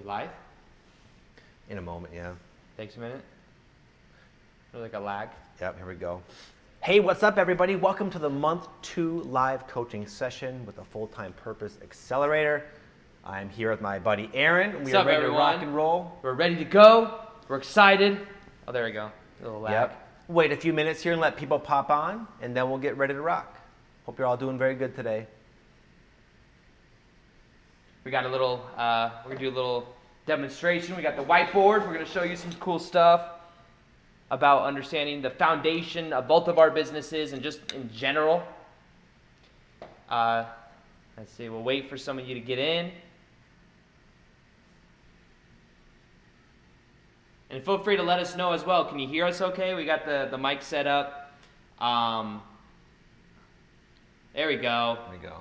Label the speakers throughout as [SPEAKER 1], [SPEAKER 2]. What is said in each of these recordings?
[SPEAKER 1] live?
[SPEAKER 2] In a moment, yeah.
[SPEAKER 1] Takes a minute. Or like a lag.
[SPEAKER 2] Yep, here we go. Hey, what's up, everybody? Welcome to the month 2 live coaching session with the Time Purpose Accelerator. I'm here with my buddy Aaron. We are ready to rock and roll.
[SPEAKER 1] We're ready to go. We're excited. Oh, there we go. A little lag.
[SPEAKER 2] Yep. Wait a few minutes here and let people pop on, and then we'll get ready to rock. Hope you're all doing very good today.
[SPEAKER 1] We got a little, we're going to do a little demonstration. We got the whiteboard. We're going to show you some cool stuff about understanding the foundation of both of our businesses and just in general. Let's see. We'll wait for some of you to get in. And feel free to let us know as well. Can you hear us okay? We got the mic set up. There we go.
[SPEAKER 2] There we go.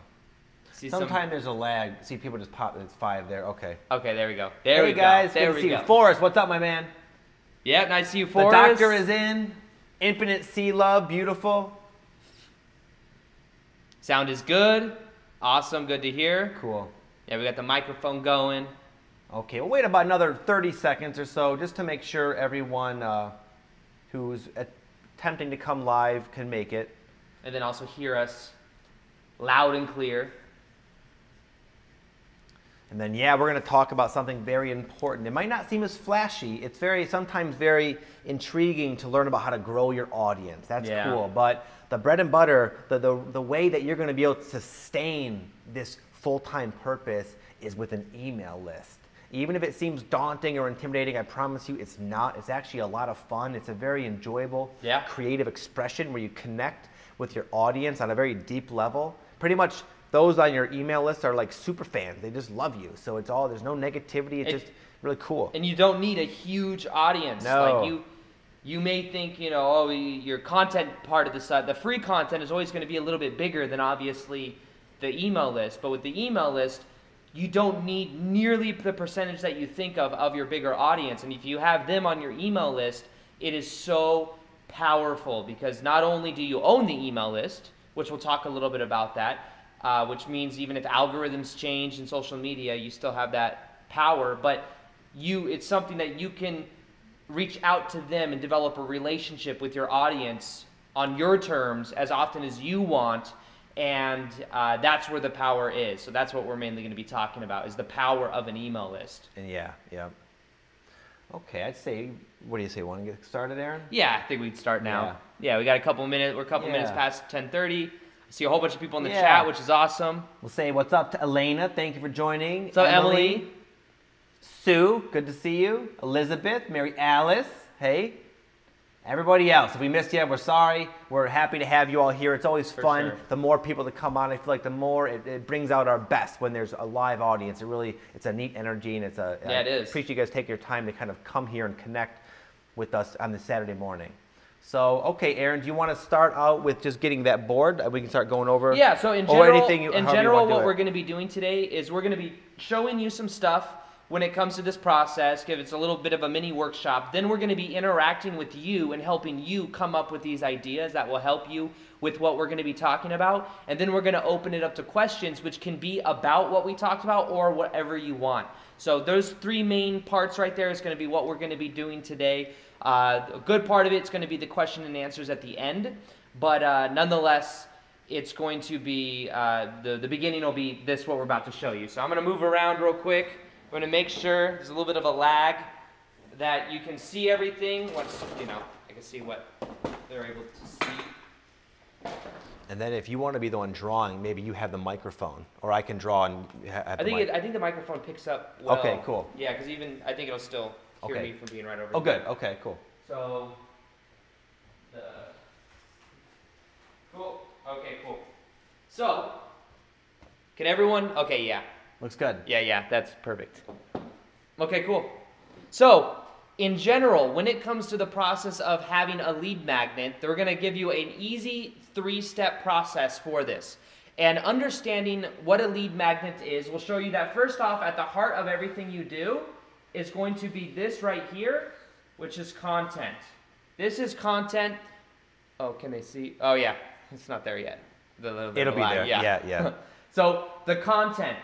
[SPEAKER 1] See
[SPEAKER 2] Sometimes there's a lag. See, people just pop. It's 5 there. Okay.
[SPEAKER 1] Okay, there we go. There we go.
[SPEAKER 2] Guys.
[SPEAKER 1] There
[SPEAKER 2] Good
[SPEAKER 1] we
[SPEAKER 2] to see
[SPEAKER 1] go.
[SPEAKER 2] you. Forrest, what's up, my man?
[SPEAKER 1] Yeah, nice to see you,
[SPEAKER 2] The
[SPEAKER 1] Forrest.
[SPEAKER 2] doctor is in. Infinite sea love. Beautiful.
[SPEAKER 1] Sound is good. Awesome. Good to hear.
[SPEAKER 2] Cool.
[SPEAKER 1] Yeah, we got the microphone going.
[SPEAKER 2] Okay, we'll wait about another 30 seconds or so just to make sure everyone who's attempting to come live can make it.
[SPEAKER 1] And then also hear us loud and clear.
[SPEAKER 2] And then, yeah, we're going to talk about something very important. It might not seem as flashy. It's sometimes very intriguing to learn about how to grow your audience. That's cool. But the bread and butter, the way that you're going to be able to sustain this full-time purpose is with an email list. Even if it seems daunting or intimidating, I promise you it's not. It's actually a lot of fun. It's a very enjoyable, creative expression where you connect with your audience on a very deep level. Pretty much those on your email list are like super fans. They just love you. So there's no negativity. It's just really cool.
[SPEAKER 1] And you don't need a huge audience.
[SPEAKER 2] No.
[SPEAKER 1] Like you may think, oh, your content part of the free content is always going to be a little bit bigger than obviously the email list. But with the email list, you don't need nearly the percentage that you think of your bigger audience. And if you have them on your email list, it is so powerful because not only do you own the email list, which we'll talk a little bit about that, which means even if algorithms change in social media, you still have that power, but it's something that you can reach out to them and develop a relationship with your audience on your terms as often as you want. And that's where the power is. So that's what we're mainly going to be talking about is the power of an email list.
[SPEAKER 2] And yeah. Okay, I'd say, what do you say, want to get started, Aaron?
[SPEAKER 1] Yeah, I think we'd start now. Yeah, we got a couple minutes. We're a couple minutes past 10:30. I see a whole bunch of people in the chat, which is awesome.
[SPEAKER 2] We'll say what's up to Elena. Thank you for joining.
[SPEAKER 1] What's up, Emily?
[SPEAKER 2] Sue, good to see you. Elizabeth, Mary Alice, hey. Everybody else, if we missed you, we're sorry. We're happy to have you all here. It's always fun. Sure. The more people that come on, I feel like the more it brings out our best when there's a live audience. It's a neat energy, and it is. I appreciate you guys taking your time to kind of come here and connect with us on this Saturday morning. So, okay, Aaron, do you want to start out with just getting that board? We can start going over.
[SPEAKER 1] Yeah. So in general, what we're going to be doing today is we're going to be showing you some stuff when it comes to this process, give it's a little bit of a mini workshop. Then we're going to be interacting with you and helping you come up with these ideas that will help you with what we're going to be talking about. And then we're going to open it up to questions, which can be about what we talked about or whatever you want. So those 3 main parts right there is going to be what we're going to be doing today. A good part of it is going to be the question and answers at the end. But nonetheless, it's going to be, the beginning will be what we're about to show you. So I'm going to move around real quick. We're going to make sure there's a little bit of a lag that you can see everything once, I can see what they're able to see.
[SPEAKER 2] And then if you want to be the one drawing, maybe you have the microphone, or I can draw and have
[SPEAKER 1] I think the microphone picks up well.
[SPEAKER 2] Okay, cool.
[SPEAKER 1] Yeah, because I think it'll still hear me from being right over here.
[SPEAKER 2] Oh, good. Okay, cool.
[SPEAKER 1] So, cool. Okay, cool. So, can everyone, okay, yeah.
[SPEAKER 2] Looks good.
[SPEAKER 1] Yeah, that's perfect. Okay, cool. So, in general, when it comes to the process of having a lead magnet, they're going to give you an easy 3-step process for this. And understanding what a lead magnet is, will show you that first off, at the heart of everything you do is going to be this right here, which is content. This is content. Oh, can they see? Oh, yeah. It's not there yet. It'll be there. Yeah.
[SPEAKER 2] Yeah.
[SPEAKER 1] So the content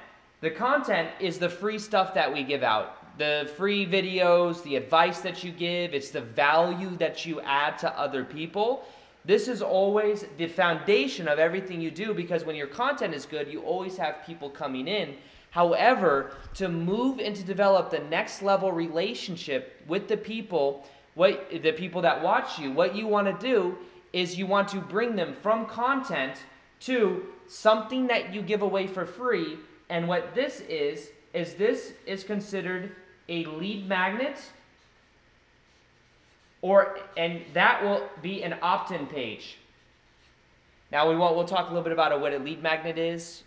[SPEAKER 1] is the free stuff that we give out. the free videos, the advice that you give, it's the value that you add to other people. This is always the foundation of everything you do, because when your content is good, you always have people coming in. However, to move and to develop the next level relationship with the people that watch you, what you want to do is you want to bring them from content to something that you give away for free. And what this is this is considered a lead magnet, and that will be an opt-in page. Now we'll talk a little bit about what a lead magnet is.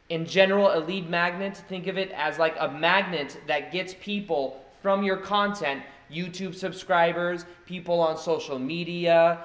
[SPEAKER 1] In general, a lead magnet, think of it as like a magnet that gets people from your content, YouTube subscribers, people on social media,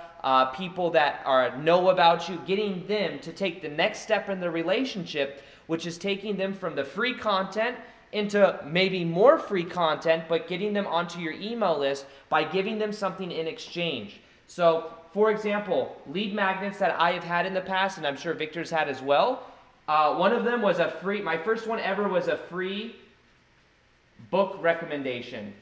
[SPEAKER 1] people that know about you, getting them to take the next step in the relationship, which is taking them from the free content into maybe more free content, but getting them onto your email list by giving them something in exchange. So, for example, lead magnets that I have had in the past, and I'm sure Victor's had as well, one of them was my first one ever was a free book recommendation.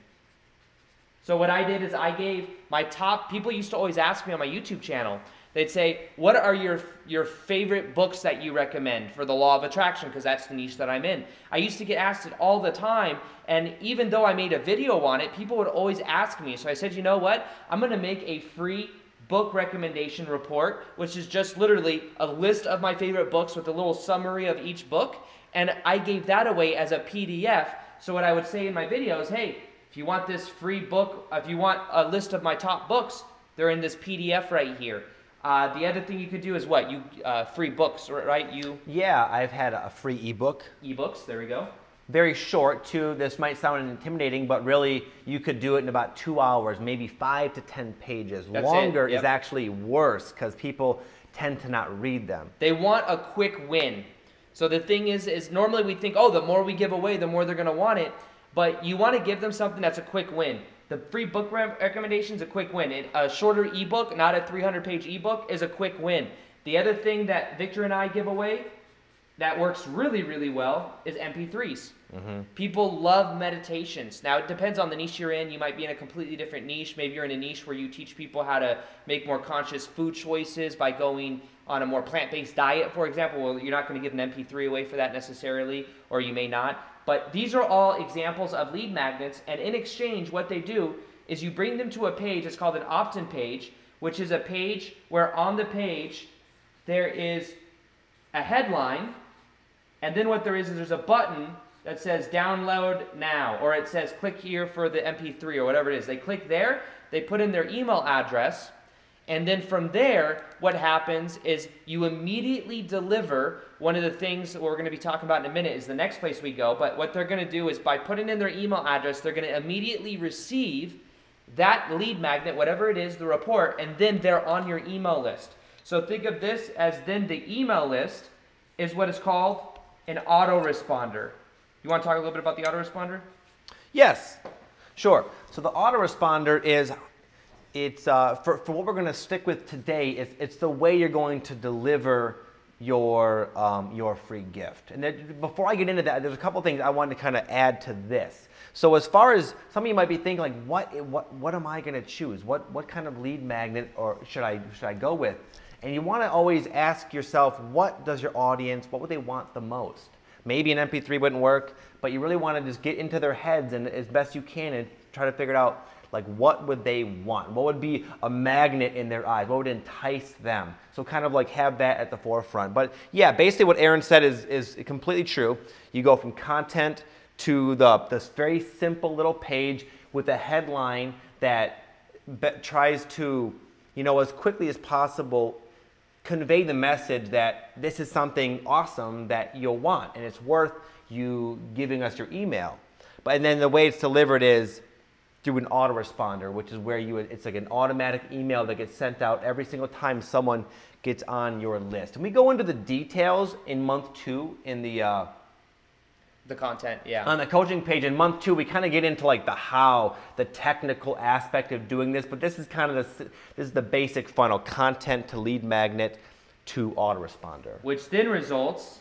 [SPEAKER 1] So what I did is I gave my top, people used to always ask me on my YouTube channel, they'd say, what are your favorite books that you recommend for the law of attraction? Because that's the niche that I'm in. I used to get asked it all the time, and even though I made a video on it, people would always ask me. So I said, you know what? I'm going to make a free book recommendation report, which is just literally a list of my favorite books with a little summary of each book, and I gave that away as a PDF. So what I would say in my videos, hey, if you want this free book, if you want a list of my top books, they're in this PDF right here. The other thing you could do is what? Free books, right?
[SPEAKER 2] Yeah, I've had a free ebook.
[SPEAKER 1] Ebooks, there we go.
[SPEAKER 2] Very short too. This might sound intimidating, but really you could do it in about 2 hours, maybe 5 to 10 pages.
[SPEAKER 1] That's
[SPEAKER 2] Longer
[SPEAKER 1] it. Yep.
[SPEAKER 2] is actually worse because people tend to not read them.
[SPEAKER 1] They want a quick win. So the thing is normally we think, oh, the more we give away, the more they're going to want it. But you want to give them something that's a quick win. The free book recommendation is a quick win. A shorter ebook, not a 300-page ebook, is a quick win. The other thing that Victor and I give away that works really, really well is MP3s. Mm-hmm. People love meditations. Now, it depends on the niche you're in. You might be in a completely different niche. Maybe you're in a niche where you teach people how to make more conscious food choices by going on a more plant-based diet, for example. Well, you're not going to give an MP3 away for that necessarily, or you may not. But these are all examples of lead magnets, and in exchange, what they do is you bring them to a page. It's called an opt-in page, which is a page where on the page there is a headline, and then what there is there's a button that says download now, or it says click here for the MP3 or whatever it is. They click there, they put in their email address, and then from there, what happens is you immediately deliver. One of the things that we're going to be talking about in a minute is the next place we go, but what they're going to do is by putting in their email address, they're going to immediately receive that lead magnet, whatever it is, the report, and then they're on your email list. So think of this as then the email list is what is called an autoresponder. You want to talk a little bit about the autoresponder?
[SPEAKER 2] Yes, sure. So the autoresponder is, it's for what we're going to stick with today, it's the way you're going to deliver your free gift. And then, before I get into that, there's a couple things I want to kind of add to this. So as far as some of you might be thinking, like, what am I going to choose? What kind of lead magnet or should I go with? And you want to always ask yourself, what does your audience, what would they want the most? Maybe an MP3 wouldn't work, but you really want to just get into their heads and as best you can and try to figure it out, like, what would they want? What would be a magnet in their eyes? What would entice them? So kind of like have that at the forefront. But yeah, basically what Aaron said is completely true. You go from content to this very simple little page with a headline that tries to, as quickly as possible, convey the message that this is something awesome that you'll want and it's worth you giving us your email. And then the way it's delivered is through an autoresponder, which is where it's like an automatic email that gets sent out every single time someone gets on your list. And we go into the details in month 2 in the
[SPEAKER 1] content, yeah.
[SPEAKER 2] On the coaching page in month 2, we kind of get into like the technical aspect of doing this, but this is kind of this is the basic funnel: content to lead magnet to autoresponder.
[SPEAKER 1] Which then results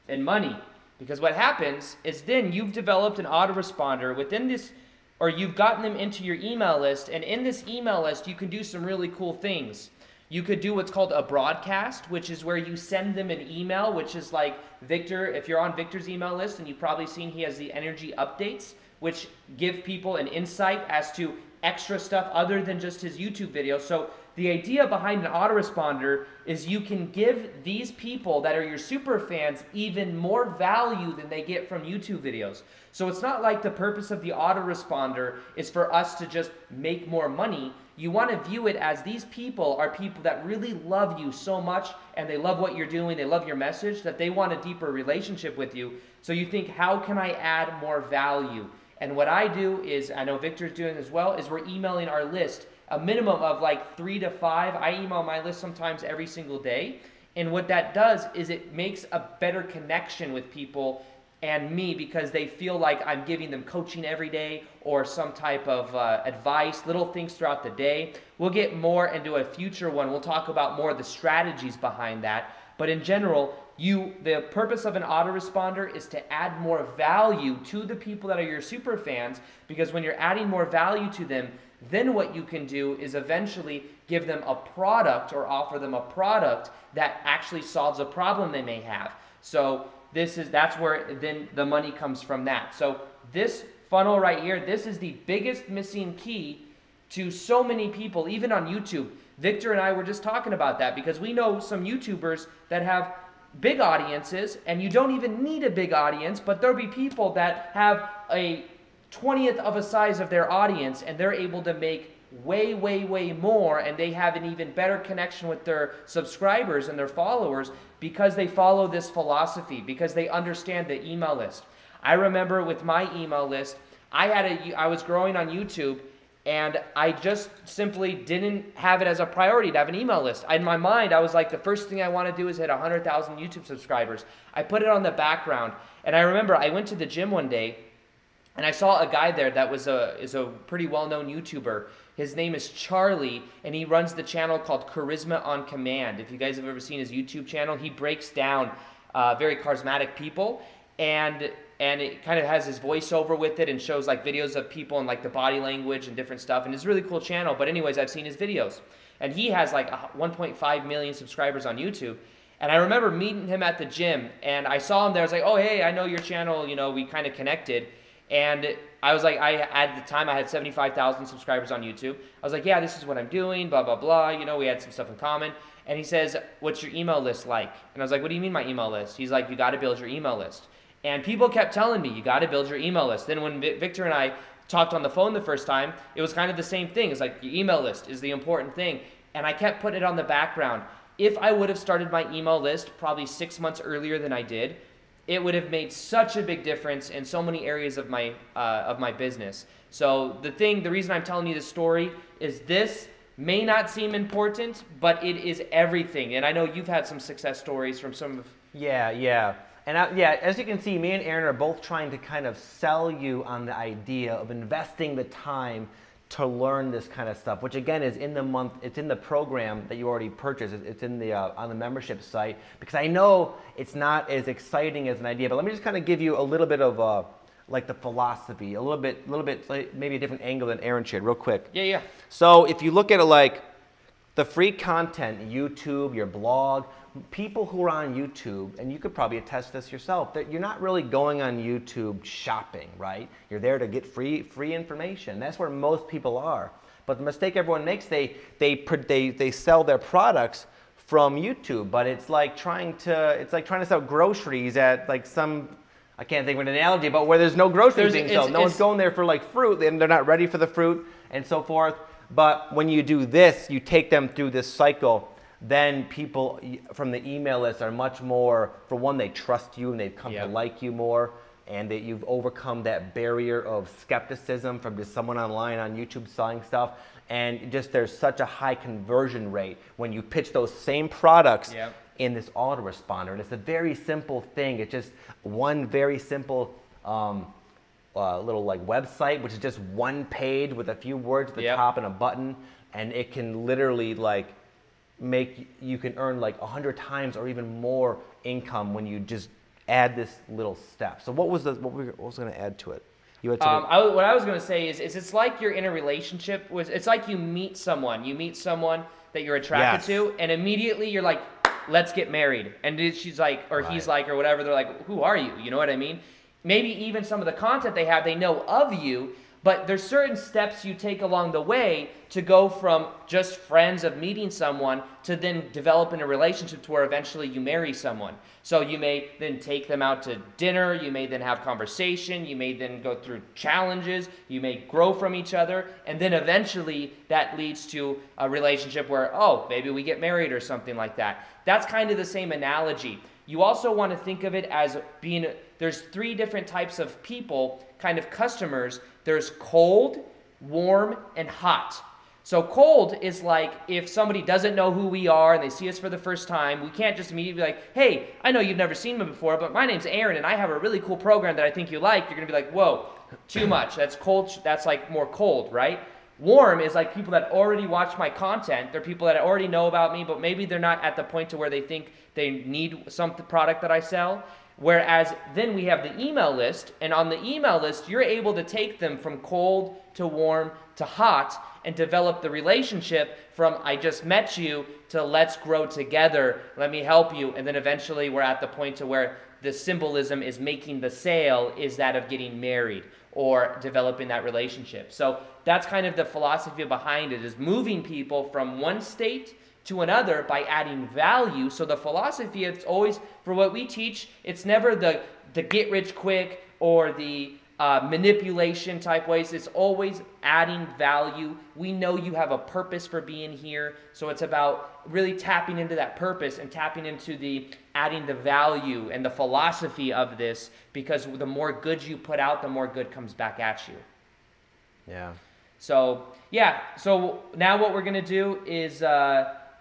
[SPEAKER 1] in money. Because what happens is then you've developed an autoresponder within this, or you've gotten them into your email list, and in this email list, you can do some really cool things. You could do what's called a broadcast, which is where you send them an email, which is like Victor, if you're on Victor's email list, and you've probably seen he has the energy updates, which give people an insight as to extra stuff other than just his YouTube videos. So the idea behind an autoresponder is you can give these people that are your super fans even more value than they get from YouTube videos. So it's not like the purpose of the autoresponder is for us to just make more money. You want to view it as these people are people that really love you so much, and they love what you're doing, they love your message, that they want a deeper relationship with you. So you think, how can I add more value? And what I do is, I know Victor's doing as well, is we're emailing our list a minimum of like 3 to 5. I email my list sometimes every single day. And what that does is it makes a better connection with people and me, because they feel like I'm giving them coaching every day or some type of advice, little things throughout the day. We'll get more into a future one. We'll talk about more of the strategies behind that. But in general, the purpose of an autoresponder is to add more value to the people that are your super fans, because when you're adding more value to them, then what you can do is eventually give them a product or offer them a product that actually solves a problem they may have. So that's where then the money comes from that. So this funnel right here, this is the biggest missing key to so many people, even on YouTube. Victor and I were just talking about that, because we know some YouTubers that have big audiences, and you don't even need a big audience, but there'll be people that have a 20th of a size of their audience, and they're able to make way, way, way more, and they have an even better connection with their subscribers and their followers because they follow this philosophy, because they understand the email list. I remember with my email list, I was growing on YouTube, and I just simply didn't have it as a priority to have an email list. In my mind, I was like, the first thing I want to do is hit 100,000 YouTube subscribers. I put it on the background, and I remember I went to the gym one day, and I saw a guy there that is a pretty well-known YouTuber. His name is Charlie, and he runs the channel called Charisma on Command. If you guys have ever seen his YouTube channel, he breaks down very charismatic people, and it kind of has his voiceover with it and shows like videos of people and like the body language and different stuff. And it's a really cool channel. But anyways, I've seen his videos. And he has like 1.5 million subscribers on YouTube. And I remember meeting him at the gym, and I saw him there. I was like, oh, hey, I know your channel. You know, we kind of connected. And I was like, at the time I had 75,000 subscribers on YouTube. I was like, yeah, this is what I'm doing, blah, blah, blah. You know, we had some stuff in common. And he says, what's your email list like? And I was like, what do you mean my email list? He's like, you got to build your email list. And people kept telling me, you got to build your email list. Then when Victor and I talked on the phone the first time, it was kind of the same thing. It's like, your email list is the important thing. And I kept putting it on the background. If I would have started my email list probably 6 months earlier than I did, it would have made such a big difference in so many areas of my business. So the reason I'm telling you this story is this may not seem important, but it is everything. And I know you've had some success stories from some of...
[SPEAKER 2] Yeah. And as you can see, me and Aaron are both trying to kind of sell you on the idea of investing the time to learn this kind of stuff, which again is in the month, it's in the program that you already purchased. It's in the on the membership site, because I know it's not as exciting as an idea, but let me just kind of give you a little bit of like the philosophy, a little bit like maybe a different angle than Aaron shared, real quick.
[SPEAKER 1] Yeah.
[SPEAKER 2] So if you look at it like the free content, YouTube, your blog, people who are on YouTube, and you could probably attest to this yourself, that you're not really going on YouTube shopping, right? You're there to get free information. That's where most people are. But the mistake everyone makes, they sell their products from YouTube, but it's like trying to sell groceries at like some, I can't think of an analogy, but where there's no groceries being sold. No one's going there for like fruit, and they're not ready for the fruit and so forth. But when you do this, you take them through this cycle, then people from the email list are much more, for one, they trust you and they've come to like you more, and that you've overcome that barrier of skepticism from just someone online on YouTube selling stuff. And just there's such a high conversion rate when you pitch those same products in this autoresponder. And it's a very simple thing. It's just one very simple little like website, which is just one page with a few words at the top and a button, and it can literally like you can earn like 100 times or even more income when you just add this little step. So what was going to add to it?
[SPEAKER 1] What I was going to say is it's like you're in a relationship. It's like you meet someone that you're attracted to, and immediately you're like, let's get married. And she's like, or he's like, or whatever. They're like, who are you? You know what I mean? Maybe even some of the content they have, they know of you, but there's certain steps you take along the way to go from just friends of meeting someone to then developing a relationship to where eventually you marry someone. So you may then take them out to dinner, you may then have conversation, you may then go through challenges, you may grow from each other, and then eventually that leads to a relationship where, oh, maybe we get married or something like that. That's kind of the same analogy. You also want to think of it as being, there's 3 different types of people, kind of customers. There's cold, warm, and hot. So cold is like if somebody doesn't know who we are and they see us for the first time, we can't just immediately be like, hey, I know you've never seen me before, but my name's Aaron and I have a really cool program that I think you like. You're going to be like, whoa, too much. That's cold. That's like more cold, right? Warm is like people that already watch my content. They're people that already know about me, but maybe they're not at the point to where they think they need some product that I sell. Whereas then we have the email list, and on the email list, you're able to take them from cold to warm to hot and develop the relationship from I just met you to let's grow together, let me help you, and then eventually we're at the point to where the symbolism is making the sale is that of getting married or developing that relationship. So that's kind of the philosophy behind it, is moving people from one state to another by adding value. So the philosophy, it's always, for what we teach, it's never the get rich quick or the manipulation type ways. It's always adding value. We know you have a purpose for being here, so it's about really tapping into that purpose and tapping into the adding the value and the philosophy of this, because the more good you put out, the more good comes back at you.
[SPEAKER 2] Yeah.
[SPEAKER 1] So yeah, so now what we're going to do is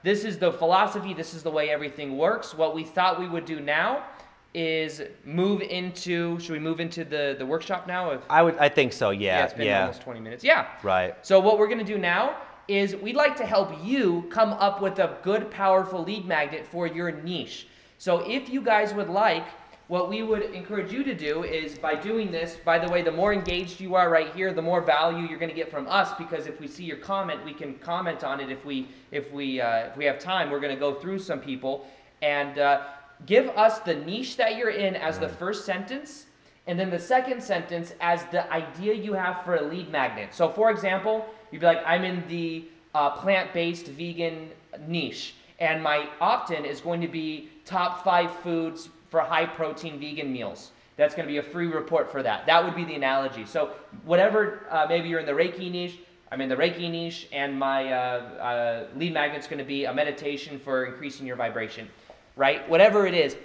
[SPEAKER 1] this is the philosophy, this is the way everything works. What we thought we would do now is move into, should we move into the workshop now?
[SPEAKER 2] I think so, yeah.
[SPEAKER 1] Yeah, it's been almost 20 minutes. Yeah.
[SPEAKER 2] Right.
[SPEAKER 1] So what we're going to do now is we'd like to help you come up with a good, powerful lead magnet for your niche. So if you guys would like, what we would encourage you to do is, by doing this, by the way, the more engaged you are right here, the more value you're going to get from us, because if we see your comment, we can comment on it. If we have time, we're going to go through some people and give us the niche that you're in as the first sentence, and then the second sentence as the idea you have for a lead magnet. So for example, you'd be like, I'm in the plant-based vegan niche, and my opt-in is going to be top 5 foods for high-protein vegan meals. That's going to be a free report for that. That would be the analogy. So whatever, maybe you're in the Reiki niche, I'm in the Reiki niche, and my lead magnet's going to be a meditation for increasing your vibration, right? Whatever it is.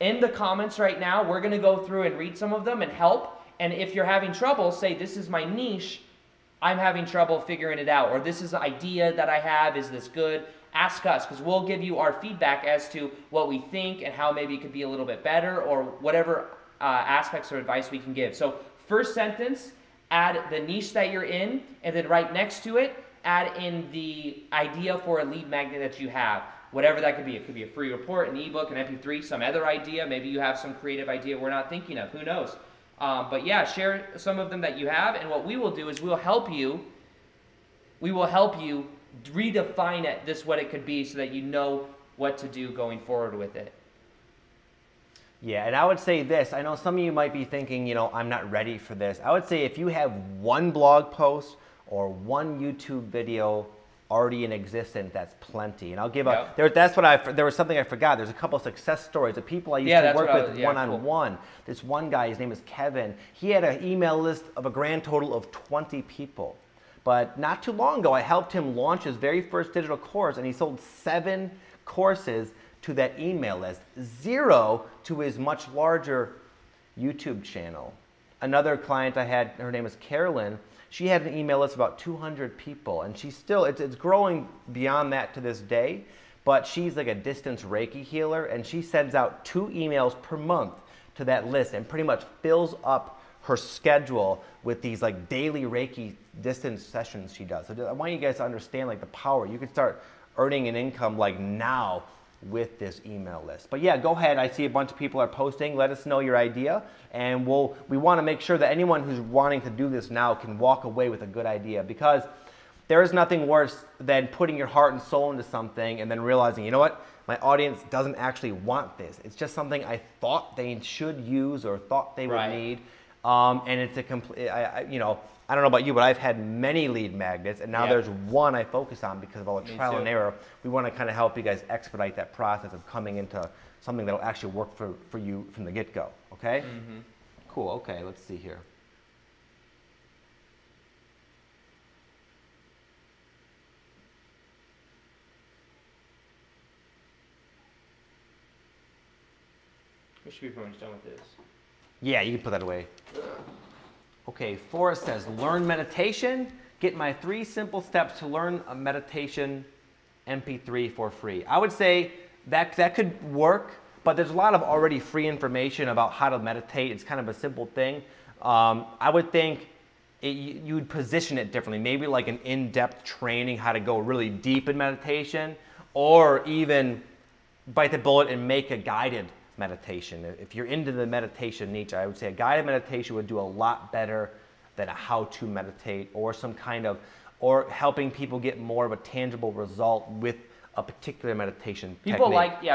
[SPEAKER 1] In the comments right now, we're going to go through and read some of them and help. And if you're having trouble, say, this is my niche, I'm having trouble figuring it out. Or this is an idea that I have, is this good? Ask us, because we'll give you our feedback as to what we think and how maybe it could be a little bit better, or whatever aspects or advice we can give. So first sentence, add the niche that you're in, and then right next to it, add in the idea for a lead magnet that you have. Whatever that could be. It could be a free report, an ebook, an MP3, some other idea. Maybe you have some creative idea we're not thinking of. Who knows? But yeah, share some of them that you have, and what we will do is we will help you redefine it, what it could be, so that you know what to do going forward with it.
[SPEAKER 2] Yeah, and I would say this. I know some of you might be thinking, I'm not ready for this. I would say if you have one blog post or one YouTube video already in existence, that's plenty. And I'll give there was something I forgot. There's a couple of success stories of people I used to work with one-on-one. Cool. This one guy, his name is Kevin. He had an email list of a grand total of 20 people. But not too long ago, I helped him launch his very first digital course, and he sold 7 courses to that email list, 0 to his much larger YouTube channel. Another client I had, her name is Carolyn. She had an email list of about 200 people, and she's still, it's growing beyond that to this day, but she's like a distance Reiki healer, and she sends out 2 emails per month to that list and pretty much fills up her schedule with these like daily Reiki distance sessions she does. So I want you guys to understand like the power. You can start earning an income like now with this email list. But yeah, go ahead. I see a bunch of people are posting. Let us know your idea, and we want to make sure that anyone who's wanting to do this now can walk away with a good idea, because there is nothing worse than putting your heart and soul into something and then realizing, you know what, my audience doesn't actually want this. It's just something I thought they should use or thought they would need, and it's a complete. I don't know about you, but I've had many lead magnets, and now there's one I focus on because of all the trial and error. We want to kind of help you guys expedite that process of coming into something that'll actually work for you from the get-go, okay? Mm-hmm. Cool, okay, let's see here.
[SPEAKER 1] We should be pretty much done with this.
[SPEAKER 2] Yeah, you can put that away. Okay, Forrest says, learn meditation. Get my 3 simple steps to learn a meditation MP3 for free. I would say that could work, but there's a lot of already free information about how to meditate. It's kind of a simple thing. I would think you would position it differently. Maybe like an in-depth training, how to go really deep in meditation, or even bite the bullet and make a guided meditation. If you're into the meditation niche, I would say a guided meditation would do a lot better than a how-to meditate, or some kind of, or helping people get more of a tangible result with a particular meditation technique.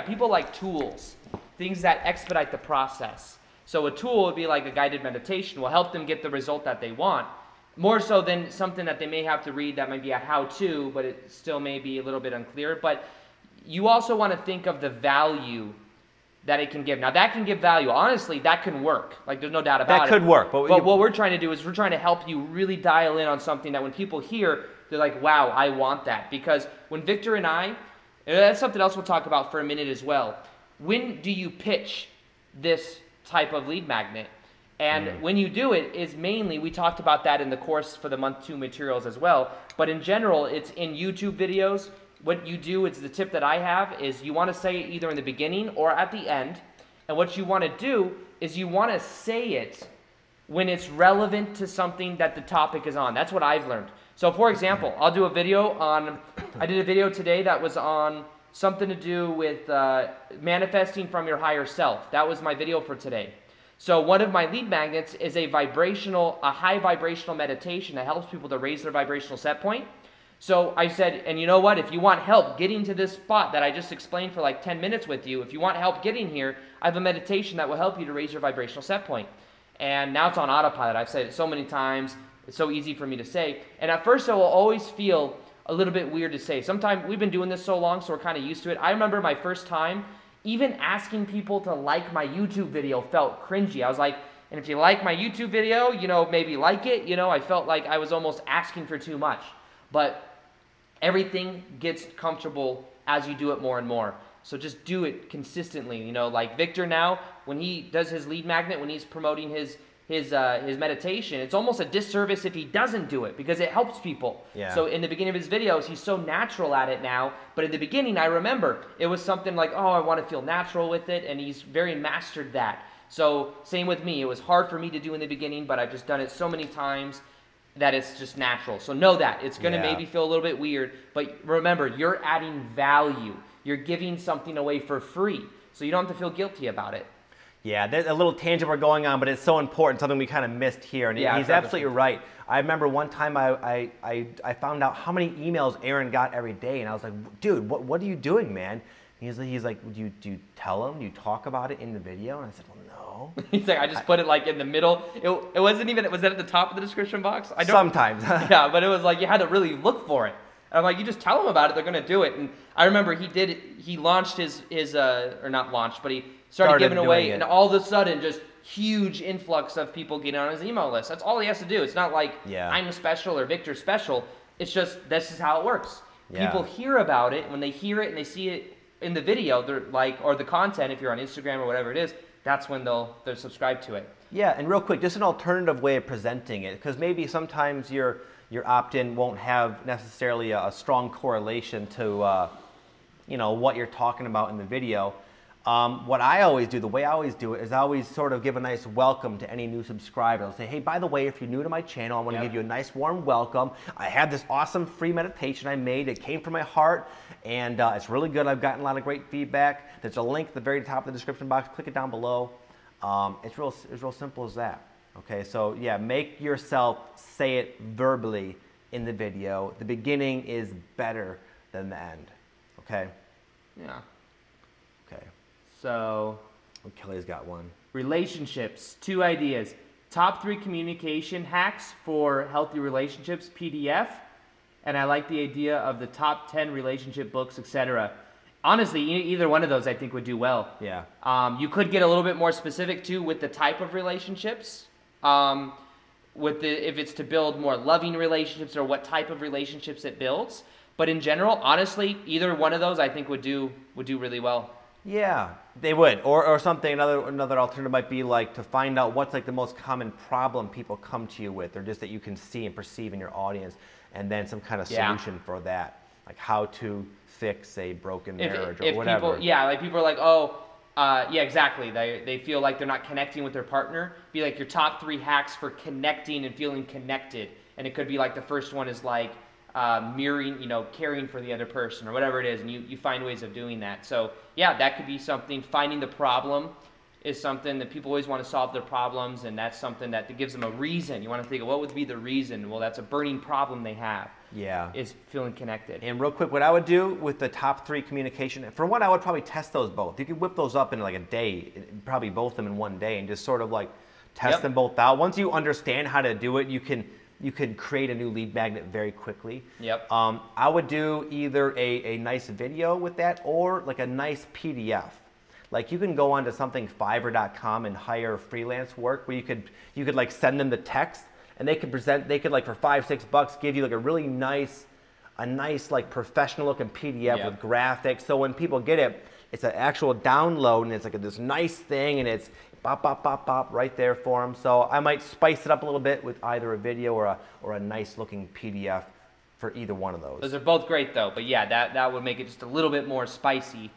[SPEAKER 1] People like tools, things that expedite the process. So a tool would be like a guided meditation, will help them get the result that they want, more so than something that they may have to read that might be a how-to, but it still may be a little bit unclear. But you also want to think of the value that it can give. Now that can give value. Honestly, that can work. Like, there's no doubt about it.
[SPEAKER 2] That could work.
[SPEAKER 1] But what we're trying to do is we're trying to help you really dial in on something that when people hear, they're like, wow, I want that. Because when Victor and that's something else we'll talk about for a minute as well. When do you pitch this type of lead magnet? And when you do it is mainly, we talked about that in the course for the month 2 materials as well. But in general, it's in YouTube videos. What you do is the tip that I have is you want to say it either in the beginning or at the end. And what you want to do is you want to say it when it's relevant to something that the topic is on. That's what I've learned. So for example, I'll do a video on, I did a video today that was on something to do with manifesting from your higher self. That was my video for today. So one of my lead magnets is a high vibrational meditation that helps people to raise their vibrational set point. So I said, and you know what, if you want help getting to this spot that I just explained for like 10 minutes with you, if you want help getting here, I have a meditation that will help you to raise your vibrational set point. And now it's on autopilot. I've said it so many times. It's so easy for me to say. And at first it will always feel a little bit weird to say. Sometimes we've been doing this so long, so we're kind of used to it. I remember my first time, even asking people to like my YouTube video felt cringy. I was like, and if you like my YouTube video, maybe like it. I felt like I was almost asking for too much. But everything gets comfortable as you do it more and more. So just do it consistently. Like Victor now, when he does his lead magnet, when he's promoting his meditation, it's almost a disservice if he doesn't do it because it helps people. Yeah. So in the beginning of his videos, he's so natural at it now. But in the beginning, I remember it was something like, oh, I want to feel natural with it. And he's very mastered that. So same with me. It was hard for me to do in the beginning, but I've just done it so many times that it's just natural. So know that. It's going to maybe feel a little bit weird, but remember, you're adding value. You're giving something away for free, so you don't have to feel guilty about it.
[SPEAKER 2] Yeah, there's a little tangent we're going on, but it's so important, something we kind of missed here, and he's absolutely right. I remember one time I found out how many emails Aaron got every day, and I was like, dude, what are you doing, man? He's like, do you tell him? Do you talk about it in the video? And I said, well, no.
[SPEAKER 1] He's like, I just put it like in the middle. It wasn't even, was that at the top of the description box?
[SPEAKER 2] Sometimes.
[SPEAKER 1] Yeah, but it was like you had to really look for it. And I'm like, you just tell them about it, they're going to do it. And I remember he launched or not launched, but he started giving away, and all of a sudden just huge influx of people getting on his email list. That's all he has to do. It's not like I'm special or Victor's special. It's just, this is how it works. Yeah. People hear about it. When they hear it and they see it in the video, they're like, or the content, if you're on Instagram or whatever it is, that's when they'll subscribe to it.
[SPEAKER 2] Yeah, and real quick, just an alternative way of presenting it, because maybe sometimes your opt-in won't have necessarily a strong correlation to what you're talking about in the video. What I always do, the way I always do it, is I always sort of give a nice welcome to any new subscriber. I'll say, hey, by the way, if you're new to my channel, I want to give you a nice warm welcome. I have this awesome free meditation I made. It came from my heart, and it's really good. I've gotten a lot of great feedback. There's a link at the very top of the description box. Click it down below. It's real simple as that. Okay, so yeah, make yourself say it verbally in the video. The beginning is better than the end. Okay?
[SPEAKER 1] Yeah.
[SPEAKER 2] Okay.
[SPEAKER 1] So,
[SPEAKER 2] Kelly's got one.
[SPEAKER 1] Relationships, 2 ideas. Top 3 communication hacks for healthy relationships, PDF. And I like the idea of the top 10 relationship books, etc. Honestly, either one of those I think would do well.
[SPEAKER 2] Yeah.
[SPEAKER 1] You could get a little bit more specific too with the type of relationships. If it's to build more loving relationships or what type of relationships it builds. But in general, honestly, either one of those I think would do really well.
[SPEAKER 2] Yeah, they would. Or something, another alternative might be like to find out what's like the most common problem people come to you with, or just that you can see and perceive in your audience, and then some kind of solution for that. Like how to fix a broken marriage or whatever.
[SPEAKER 1] People are like, yeah, exactly. They feel like they're not connecting with their partner. Be like your top 3 hacks for connecting and feeling connected. And it could be like the first one is like mirroring, caring for the other person or whatever it is. And you find ways of doing that. So yeah, that could be something. Finding the problem is something that people always want to solve their problems. And that's something that gives them a reason. You want to think of what would be the reason? Well, that's a burning problem they have.
[SPEAKER 2] Yeah.
[SPEAKER 1] Is feeling connected.
[SPEAKER 2] And real quick, what I would do with the top 3 communication, for one, I would probably test those both. You could whip those up in like a day, probably both of them in one day, and just sort of like test them both out. Once you understand how to do it, you can create a new lead magnet very quickly.
[SPEAKER 1] Yep.
[SPEAKER 2] I would do either a nice video with that or like a nice PDF. Like you can go onto something Fiverr.com and hire freelance work where you could like send them the text. And they could like for $5-6 give you like a really nice like professional looking PDF with graphics. So when people get it, it's an actual download and it's like this nice thing and it's bop, bop, bop, bop right there for them. So I might spice it up a little bit with either a video or a nice looking PDF for either one of those.
[SPEAKER 1] Those are both great though, but yeah, that would make it just a little bit more spicy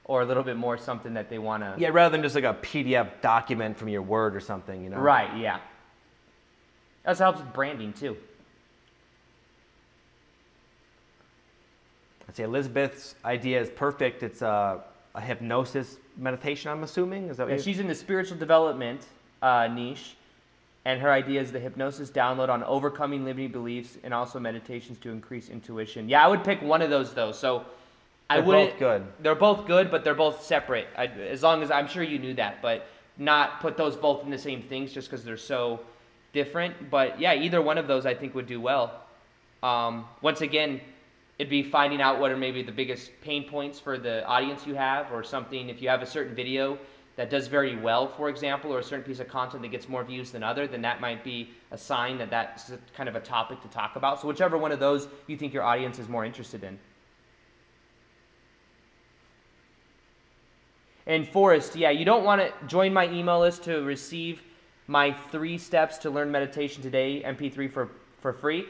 [SPEAKER 1] or a little bit more something that they want to...
[SPEAKER 2] Yeah, rather than just like a PDF document from your Word or something,
[SPEAKER 1] Right, yeah. That also helps with branding too.
[SPEAKER 2] I'd say Elizabeth's idea is perfect. It's a hypnosis meditation, I'm assuming. Is that what
[SPEAKER 1] she's in the spiritual development niche, and her idea is the hypnosis download on overcoming limiting beliefs and also meditations to increase intuition. Yeah, I would pick one of those though. So
[SPEAKER 2] they're both good.
[SPEAKER 1] They're both good, but they're both separate. As long as I'm sure you knew that, but not put those both in the same things just because they're so different. But yeah, either one of those I think would do well. Once again, it'd be finding out what are maybe the biggest pain points for the audience you have, or something. If you have a certain video that does very well, for example, or a certain piece of content that gets more views than other, then that might be a sign that that's kind of a topic to talk about. So whichever one of those you think your audience is more interested in. And Forrest, yeah, you don't want to join my email list to receive my 3 steps to learn meditation today, MP3 for free.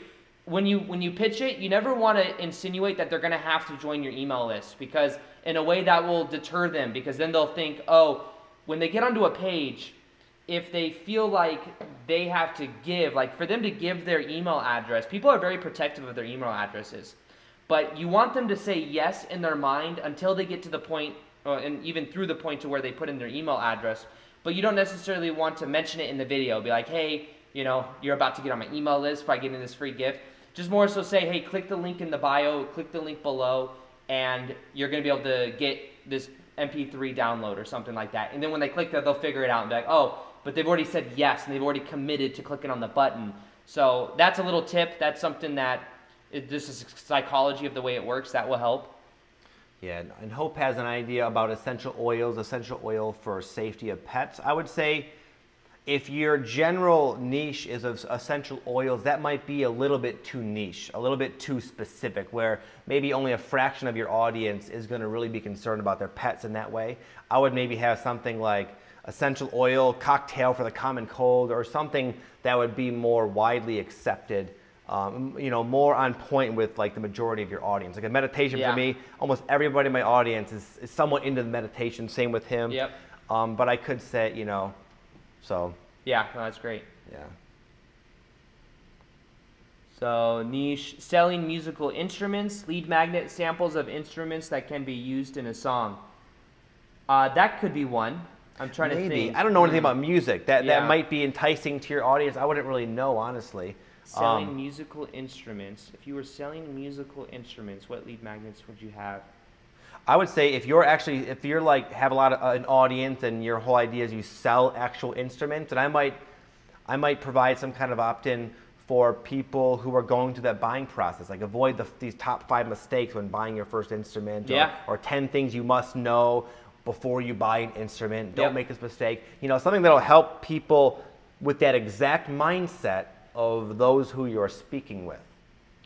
[SPEAKER 1] When you pitch it, you never want to insinuate that they're going to have to join your email list, because in a way that will deter them, because then they'll think, oh, when they get onto a page, if they feel like they have to give, like for them to give their email address, people are very protective of their email addresses. But you want them to say yes in their mind until they get to the point, and even through the point to where they put in their email address. But you don't necessarily want to mention it in the video. Be like, hey, you're about to get on my email list by getting this free gift. Just more so say, hey, click the link in the bio, click the link below, and you're going to be able to get this MP3 download or something like that. And then when they click that, they'll figure it out and be like, oh, but they've already said yes, and they've already committed to clicking on the button. So that's a little tip. That's something that, this is psychology of the way it works. That will help.
[SPEAKER 2] Yeah, and Hope has an idea about essential oil for safety of pets. I would say if your general niche is of essential oils, that might be a little bit too niche, a little bit too specific, where maybe only a fraction of your audience is going to really be concerned about their pets in that way. I would maybe have something like essential oil cocktail for the common cold, or something that would be more widely accepted more on point with like the majority of your audience. Like a meditation for me, almost everybody in my audience is somewhat into the meditation. Same with him.
[SPEAKER 1] Yep.
[SPEAKER 2] But I could say, so.
[SPEAKER 1] Yeah, no, that's great.
[SPEAKER 2] Yeah.
[SPEAKER 1] So niche, selling musical instruments, lead magnet samples of instruments that can be used in a song. That could be one. I'm trying to think.
[SPEAKER 2] I don't know anything about music. That might be enticing to your audience. I wouldn't really know, honestly.
[SPEAKER 1] Selling musical instruments. If you were selling musical instruments, what lead magnets would you have?
[SPEAKER 2] I would say if you're like have a lot of an audience and your whole idea is you sell actual instruments, and I might provide some kind of opt-in for people who are going through that buying process. Like avoid these top 5 mistakes when buying your first instrument, or 10 things you must know before you buy an instrument. Don't make this mistake. Something that'll help people with that exact mindset of those who you're speaking with.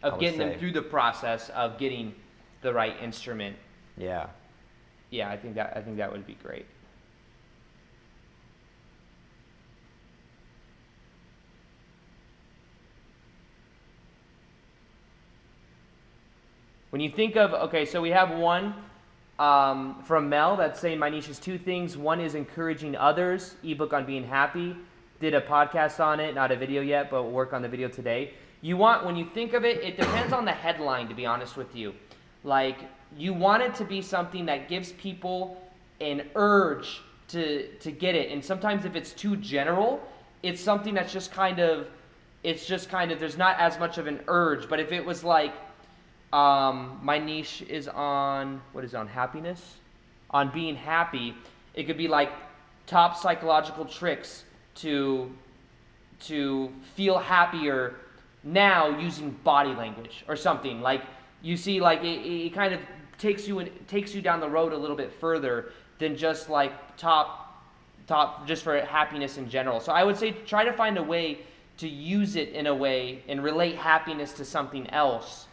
[SPEAKER 1] Of getting them through the process of getting the right instrument.
[SPEAKER 2] Yeah.
[SPEAKER 1] Yeah, I think that would be great. When you think of, okay, so we have one from Mel that's saying my niche is 2 things. One is encouraging others, ebook on being happy. Did a podcast on it, not a video yet, but we'll work on the video today. When you think of it, it depends on the headline, to be honest with you. Like, you want it to be something that gives people an urge to get it. And sometimes if it's too general, it's something that's just kind of, there's not as much of an urge. But if it was like, my niche is on, happiness? On being happy. It could be like top psychological tricks to feel happier now using body language or something. Like, you see, like it kind of takes you down the road a little bit further than just like top just for happiness in general. So I would say try to find a way to use it in a way and relate happiness to something else,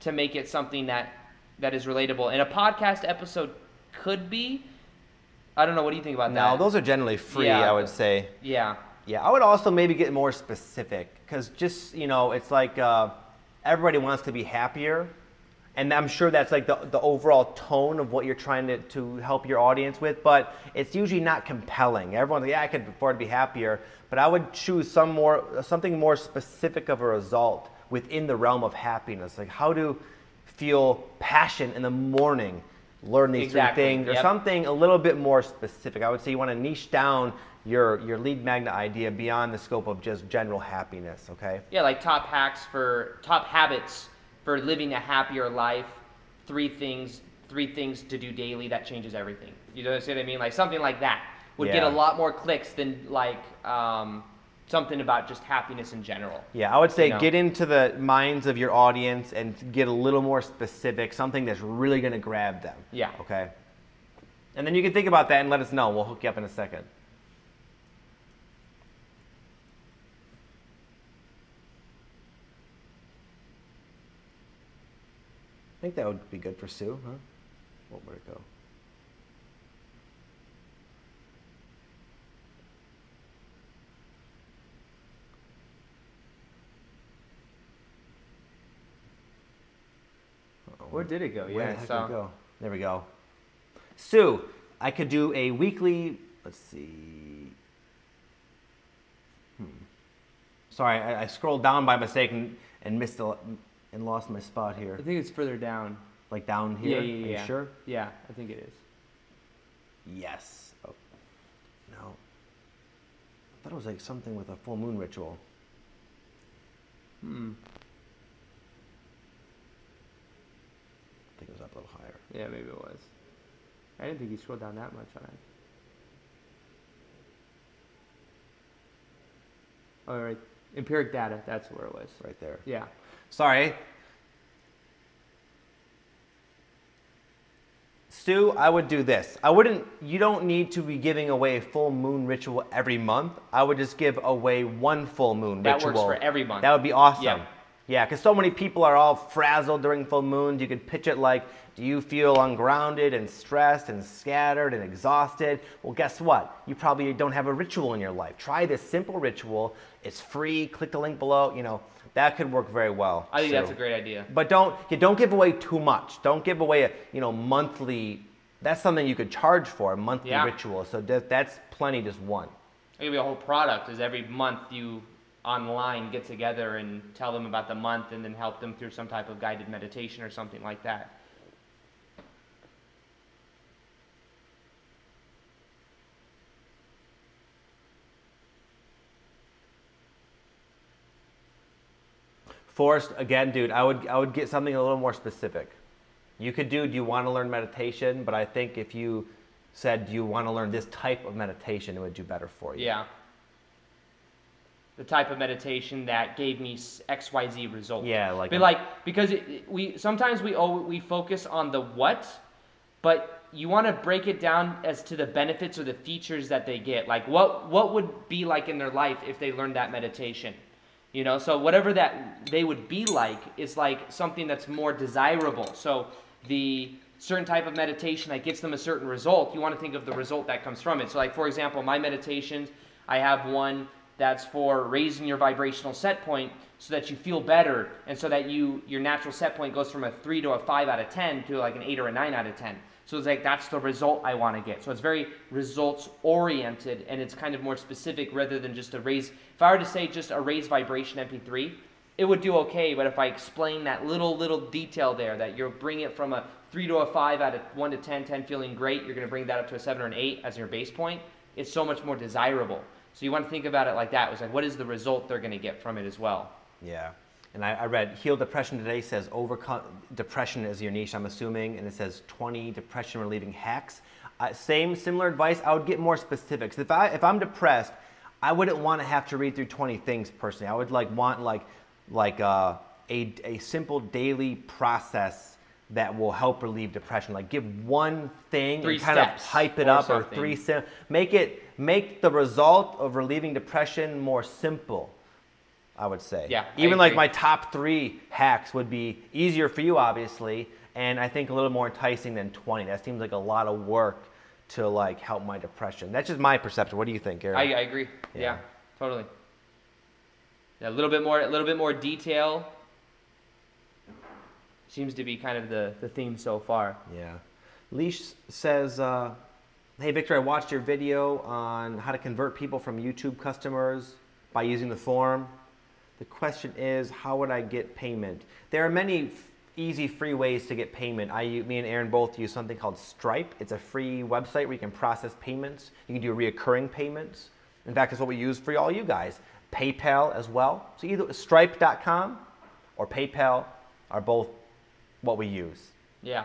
[SPEAKER 1] to make it something that is relatable. And a podcast episode could be, I don't know, what do you think about that?
[SPEAKER 2] No, those are generally free, I would say.
[SPEAKER 1] Yeah.
[SPEAKER 2] Yeah, I would also maybe get more specific, because just, it's like everybody wants to be happier, and I'm sure that's like the overall tone of what you're trying to help your audience with, but it's usually not compelling. Everyone's like, I could afford to be happier, but I would choose something more specific of a result within the realm of happiness, like how to feel passion in the morning, learn these 3 things, or something a little bit more specific. I would say you want to niche down your lead magnet idea beyond the scope of just general happiness, okay?
[SPEAKER 1] Yeah, like top habits for living a happier life, 3 things to do daily that changes everything. You know what I mean? Like something like that would get a lot more clicks than like something about just happiness in general.
[SPEAKER 2] Yeah, I would say get into the minds of your audience and get a little more specific, something that's really going to grab them.
[SPEAKER 1] Yeah.
[SPEAKER 2] Okay. And then you can think about that and let us know. We'll hook you up in a second. I think that would be good for Sue, huh? Where'd it go?
[SPEAKER 1] Where did it go?
[SPEAKER 2] Where the heck did it go? There we go. Sue, I could do a weekly, let's see. Sorry, I scrolled down by mistake and missed and lost my spot here.
[SPEAKER 1] I think it's further down.
[SPEAKER 2] Like down here?
[SPEAKER 1] Yeah.
[SPEAKER 2] Are you sure?
[SPEAKER 1] Yeah, I think it is.
[SPEAKER 2] Yes. Oh, no. I thought it was like something with a full moon ritual. I think it was up a little higher.
[SPEAKER 1] Yeah, maybe it was. I didn't think you scrolled down that much on it. All right. Empiric data, that's where it was.
[SPEAKER 2] Right there.
[SPEAKER 1] Yeah.
[SPEAKER 2] Sorry. Stu, I would do this. You don't need to be giving away a full moon ritual every month. I would just give away one full moon ritual.
[SPEAKER 1] That works for every month.
[SPEAKER 2] That would be awesome.
[SPEAKER 1] Yeah.
[SPEAKER 2] Yeah, because so many people are all frazzled during full moons. You could pitch it like, do you feel ungrounded and stressed and scattered and exhausted? Well, guess what? You probably don't have a ritual in your life. Try this simple ritual. It's free. Click the link below. that could work very well.
[SPEAKER 1] I think that's a great idea.
[SPEAKER 2] But don't give away too much. Don't give away a monthly. That's something you could charge for, a monthly ritual. So that's plenty, just one.
[SPEAKER 1] It could be a whole product. Is every month you online get together and tell them about the month, and then help them through some type of guided meditation or something like that.
[SPEAKER 2] Forrest, again, dude, I would get something a little more specific. You could do you want to learn meditation? But I think if you said you want to learn this type of meditation, it would do better for you.
[SPEAKER 1] Yeah. The type of meditation that gave me XYZ result.
[SPEAKER 2] Yeah,
[SPEAKER 1] because we sometimes we focus on the what, but you want to break it down as to the benefits or the features that they get. Like what would be like in their life if they learned that meditation. So whatever that they would be like is like something that's more desirable. So the certain type of meditation that gets them a certain result, you want to think of the result that comes from it. So like, for example, my meditations, I have one that's for raising your vibrational set point so that you feel better, and so that your natural set point goes from a 3 to a 5 out of 10 to like an 8 or a 9 out of 10. So it's like, that's the result I want to get. So it's very results oriented, and it's kind of more specific rather than just a raise. If I were to say just a raise vibration MP3, it would do okay. But if I explain that little detail there, that you're bringing it from a 3 to a 5 out of 1 to 10, 10 feeling great, you're going to bring that up to a 7 or an 8 as your base point, it's so much more desirable. So you want to think about it like that. It's like, what is the result they're going to get from it as well?
[SPEAKER 2] Yeah. And I read Heal Depression Today says overcome depression is your niche, I'm assuming, and it says 20 depression relieving hacks. Similar advice. I would get more specifics. If I'm depressed, I wouldn't want to have to read through 20 things personally. I would want a simple daily process that will help relieve depression. Like give one thing and kind of hype it up, or make the result of relieving depression more simple. I would say.
[SPEAKER 1] Yeah.
[SPEAKER 2] Even like my top 3 hacks would be easier for you, obviously, and I think a little more enticing than 20. That seems like a lot of work to like help my depression. That's just my perception. What do you think, Aaron?
[SPEAKER 1] I agree. Yeah, totally. Yeah, a little bit more detail seems to be kind of the theme so far.
[SPEAKER 2] Yeah. Leash says, hey Victor, I watched your video on how to convert people from YouTube customers by using the form. The question is, how would I get payment? There are many easy, free ways to get payment. Me and Aaron both use something called Stripe. It's a free website where you can process payments. You can do reoccurring payments. In fact, it's what we use for all you guys. PayPal as well. So either Stripe.com or PayPal are both what we use.
[SPEAKER 1] Yeah.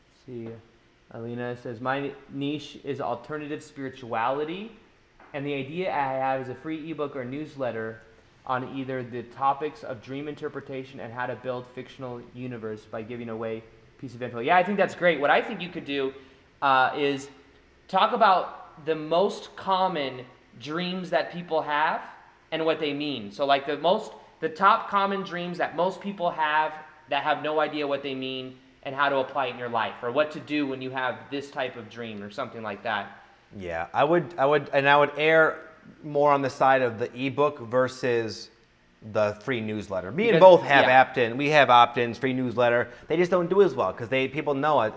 [SPEAKER 1] Let's see, Alina says, my niche is alternative spirituality. And the idea I have is a free ebook or newsletter on either the topics of dream interpretation and how to build fictional universe by giving away a piece of info. Yeah, I think that's great. What I think you could do is talk about the most common dreams that people have and what they mean. So like the top common dreams that most people have that have no idea what they mean, and how to apply it in your life, or what to do when you have this type of dream or something like that.
[SPEAKER 2] Yeah, I would err more on the side of the ebook versus the free newsletter. Me and both have opt-in. We have opt-ins, free newsletter. They just don't do as well because people know it.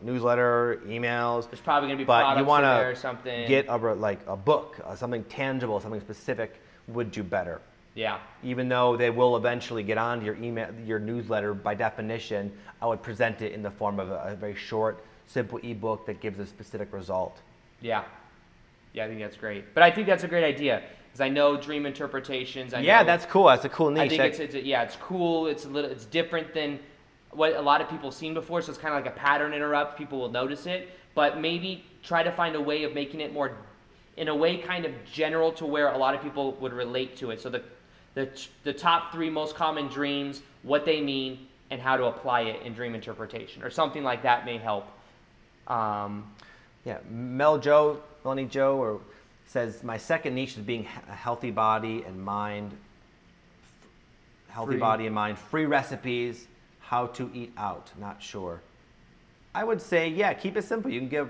[SPEAKER 2] Newsletter, emails.
[SPEAKER 1] There's probably gonna be products in there or something.
[SPEAKER 2] Get a book, something tangible, something specific would do better.
[SPEAKER 1] Yeah.
[SPEAKER 2] Even though they will eventually get onto your email, your newsletter by definition, I would present it in the form of a very short, simple ebook that gives a specific result.
[SPEAKER 1] Yeah. Yeah, I think that's great. But I think that's a great idea because I know dream interpretations.
[SPEAKER 2] That's cool. That's a cool niche.
[SPEAKER 1] I think it's cool. It's different than what a lot of people have seen before. So it's kind of like a pattern interrupt. People will notice it, but maybe try to find a way of making it more, in a way, kind of general to where a lot of people would relate to it. So the top 3 most common dreams, what they mean, and how to apply it in dream interpretation, or something like that may help.
[SPEAKER 2] Melanie Joe says, my second niche is being a healthy body and mind. Free recipes, how to eat out. Not sure. I would say, keep it simple. You can give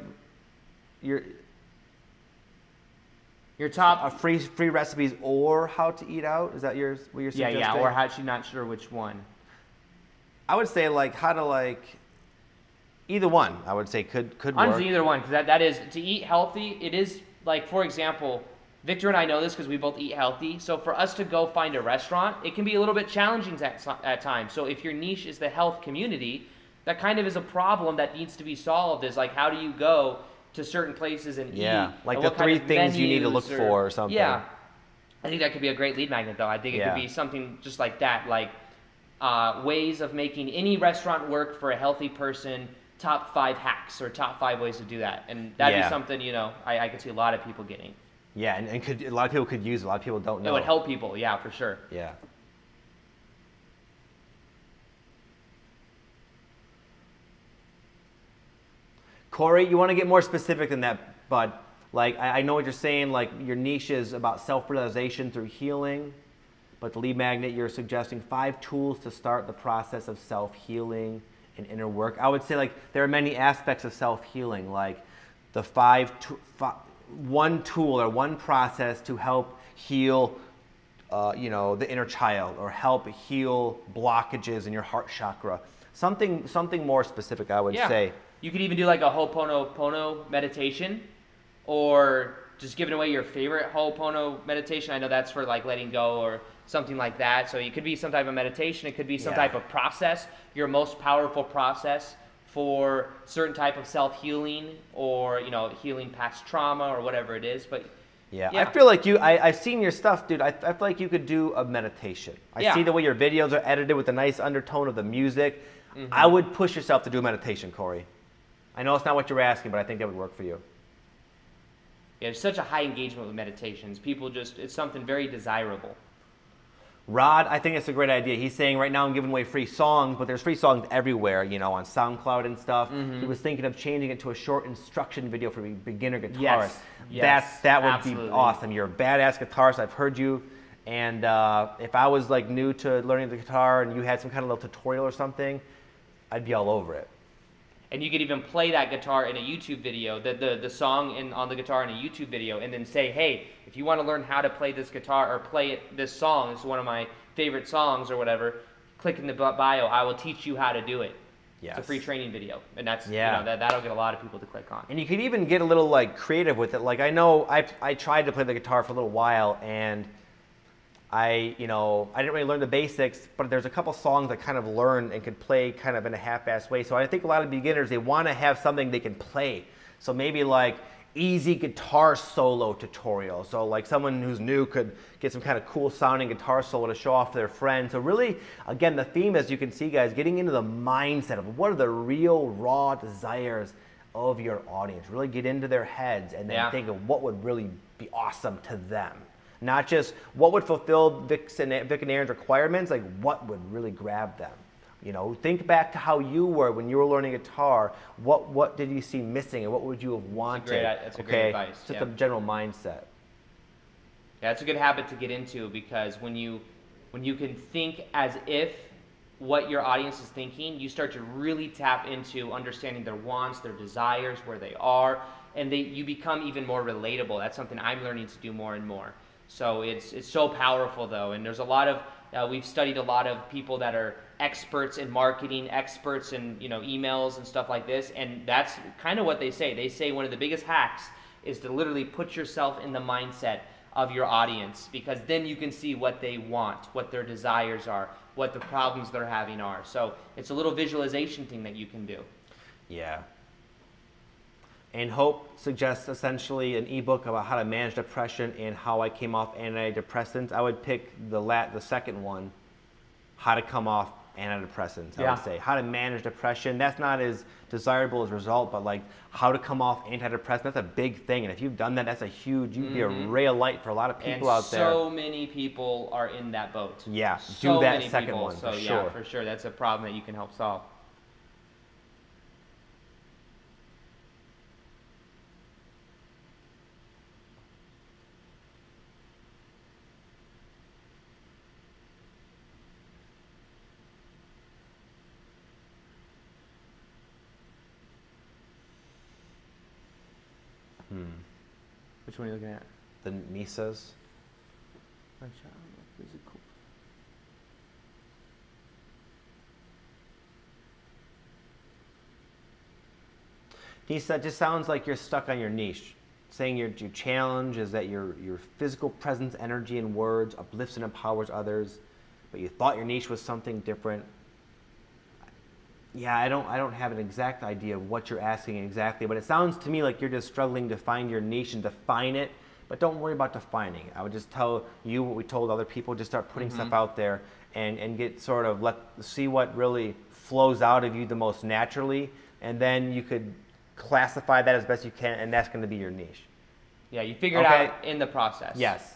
[SPEAKER 1] Your top
[SPEAKER 2] free recipes or how to eat out. Is that what you're suggesting?
[SPEAKER 1] Yeah. Or actually, not sure which one.
[SPEAKER 2] I would say like how to either one. I would say could
[SPEAKER 1] Honestly,
[SPEAKER 2] work.
[SPEAKER 1] either one, because that is to eat healthy. It is like, for example, Victor and I know this because we both eat healthy. So for us to go find a restaurant, it can be a little bit challenging at times. So if your niche is the health community, that kind of is a problem that needs to be solved. Is like, how do you go to certain places and eat?
[SPEAKER 2] Like the 3 things you need to look for or something.
[SPEAKER 1] Yeah, I think that could be a great lead magnet, though. I think it could be something just like that, like ways of making any restaurant work for a healthy person. Top 5 hacks or top 5 ways to do that, and that'd be something I could see a lot of people getting.
[SPEAKER 2] Yeah, and a lot of people could use it. A lot of people don't know.
[SPEAKER 1] It would help people, yeah, for sure.
[SPEAKER 2] Yeah. Corey, you want to get more specific than that, bud. Like, I know what you're saying, like your niche is about self-realization through healing, but the lead magnet, you're suggesting 5 tools to start the process of self-healing and inner work. I would say like there are many aspects of self-healing, like the one tool or one process to help heal the inner child, or help heal blockages in your heart chakra. Something more specific, I would say.
[SPEAKER 1] You could even do like a Ho'oponopono meditation, or just giving away your favorite Ho'oponopono meditation. I know that's for like letting go or something like that. So it could be some type of meditation. It could be some type of process, your most powerful process for certain type of self-healing, or healing past trauma or whatever it is. But
[SPEAKER 2] I feel like I've seen your stuff, dude. I feel like you could do a meditation. I see the way your videos are edited with a nice undertone of the music. Mm-hmm. I would push yourself to do a meditation, Corey. I know it's not what you're asking, but I think that would work for you.
[SPEAKER 1] Yeah, there's such a high engagement with meditations. People it's something very desirable.
[SPEAKER 2] Rod, I think it's a great idea. He's saying right now I'm giving away free songs, but there's free songs everywhere, on SoundCloud and stuff. Mm-hmm. He was thinking of changing it to a short instruction video for beginner guitarists.
[SPEAKER 1] Yes,
[SPEAKER 2] that would be awesome. You're a badass guitarist. I've heard you. And if I was like new to learning the guitar and you had some kind of little tutorial or something, I'd be all over it.
[SPEAKER 1] And you could even play that guitar in a YouTube video, the song on the guitar in a YouTube video, and then say, hey, if you want to learn how to play this guitar or play this song, this is one of my favorite songs or whatever, click in the bio, I will teach you how to do it. Yes. It's a free training video, and that's that'll get a lot of people to click on.
[SPEAKER 2] And you could even get a little like creative with it. Like I know I tried to play the guitar for a little while, and I didn't really learn the basics, but there's a couple songs I kind of learned and could play kind of in a half-assed way. So I think a lot of beginners, they want to have something they can play. So maybe like easy guitar solo tutorial. So like someone who's new could get some kind of cool sounding guitar solo to show off to their friends. So really, again, the theme, as you can see, guys, getting into the mindset of what are the real raw desires of your audience. Really get into their heads and then think of what would really be awesome to them. Not just what would fulfill Vic and Aaron's requirements, like what would really grab them. Think back to how you were when you were learning guitar. What did you see missing, and what would you have wanted?
[SPEAKER 1] That's a great advice.
[SPEAKER 2] Just a general mindset.
[SPEAKER 1] Yeah, it's a good habit to get into, because when you can think as if what your audience is thinking, you start to really tap into understanding their wants, their desires, where they are, and you become even more relatable. That's something I'm learning to do more and more. So it's so powerful, though, and there's a lot of we've studied a lot of people that are experts in marketing, experts in emails and stuff like this, and that's kind of what they say. They say one of the biggest hacks is to literally put yourself in the mindset of your audience, because then you can see what they want, what their desires are, what the problems they're having are. So it's a little visualization thing that you can do.
[SPEAKER 2] Yeah. And Hope suggests essentially an ebook about how to manage depression and how I came off antidepressants. I would pick the second one, how to come off antidepressants. I would say how to manage depression. That's not as desirable as a result, but like how to come off antidepressants. That's a big thing, and if you've done that, that's a huge. You'd be a ray of light for a lot of people out there.
[SPEAKER 1] So many people are in that boat.
[SPEAKER 2] Yeah,
[SPEAKER 1] so
[SPEAKER 2] do that second one for sure.
[SPEAKER 1] Yeah, for sure. That's a problem that you can help solve. Which one are you looking at?
[SPEAKER 2] the Mises. Nisa, it just sounds like you're stuck on your niche. Saying your challenge is that your physical presence, energy, and words uplifts and empowers others, but you thought your niche was something different. Yeah, I don't have an exact idea of what you're asking exactly, but it sounds to me like you're just struggling to find your niche and define it, but don't worry about defining it. I would just tell you what we told other people, just start putting stuff out there and get sort of, see what really flows out of you the most naturally, and then you could classify that as best you can, and that's going to be your niche.
[SPEAKER 1] Yeah, you figure it out in the process.
[SPEAKER 2] Yes.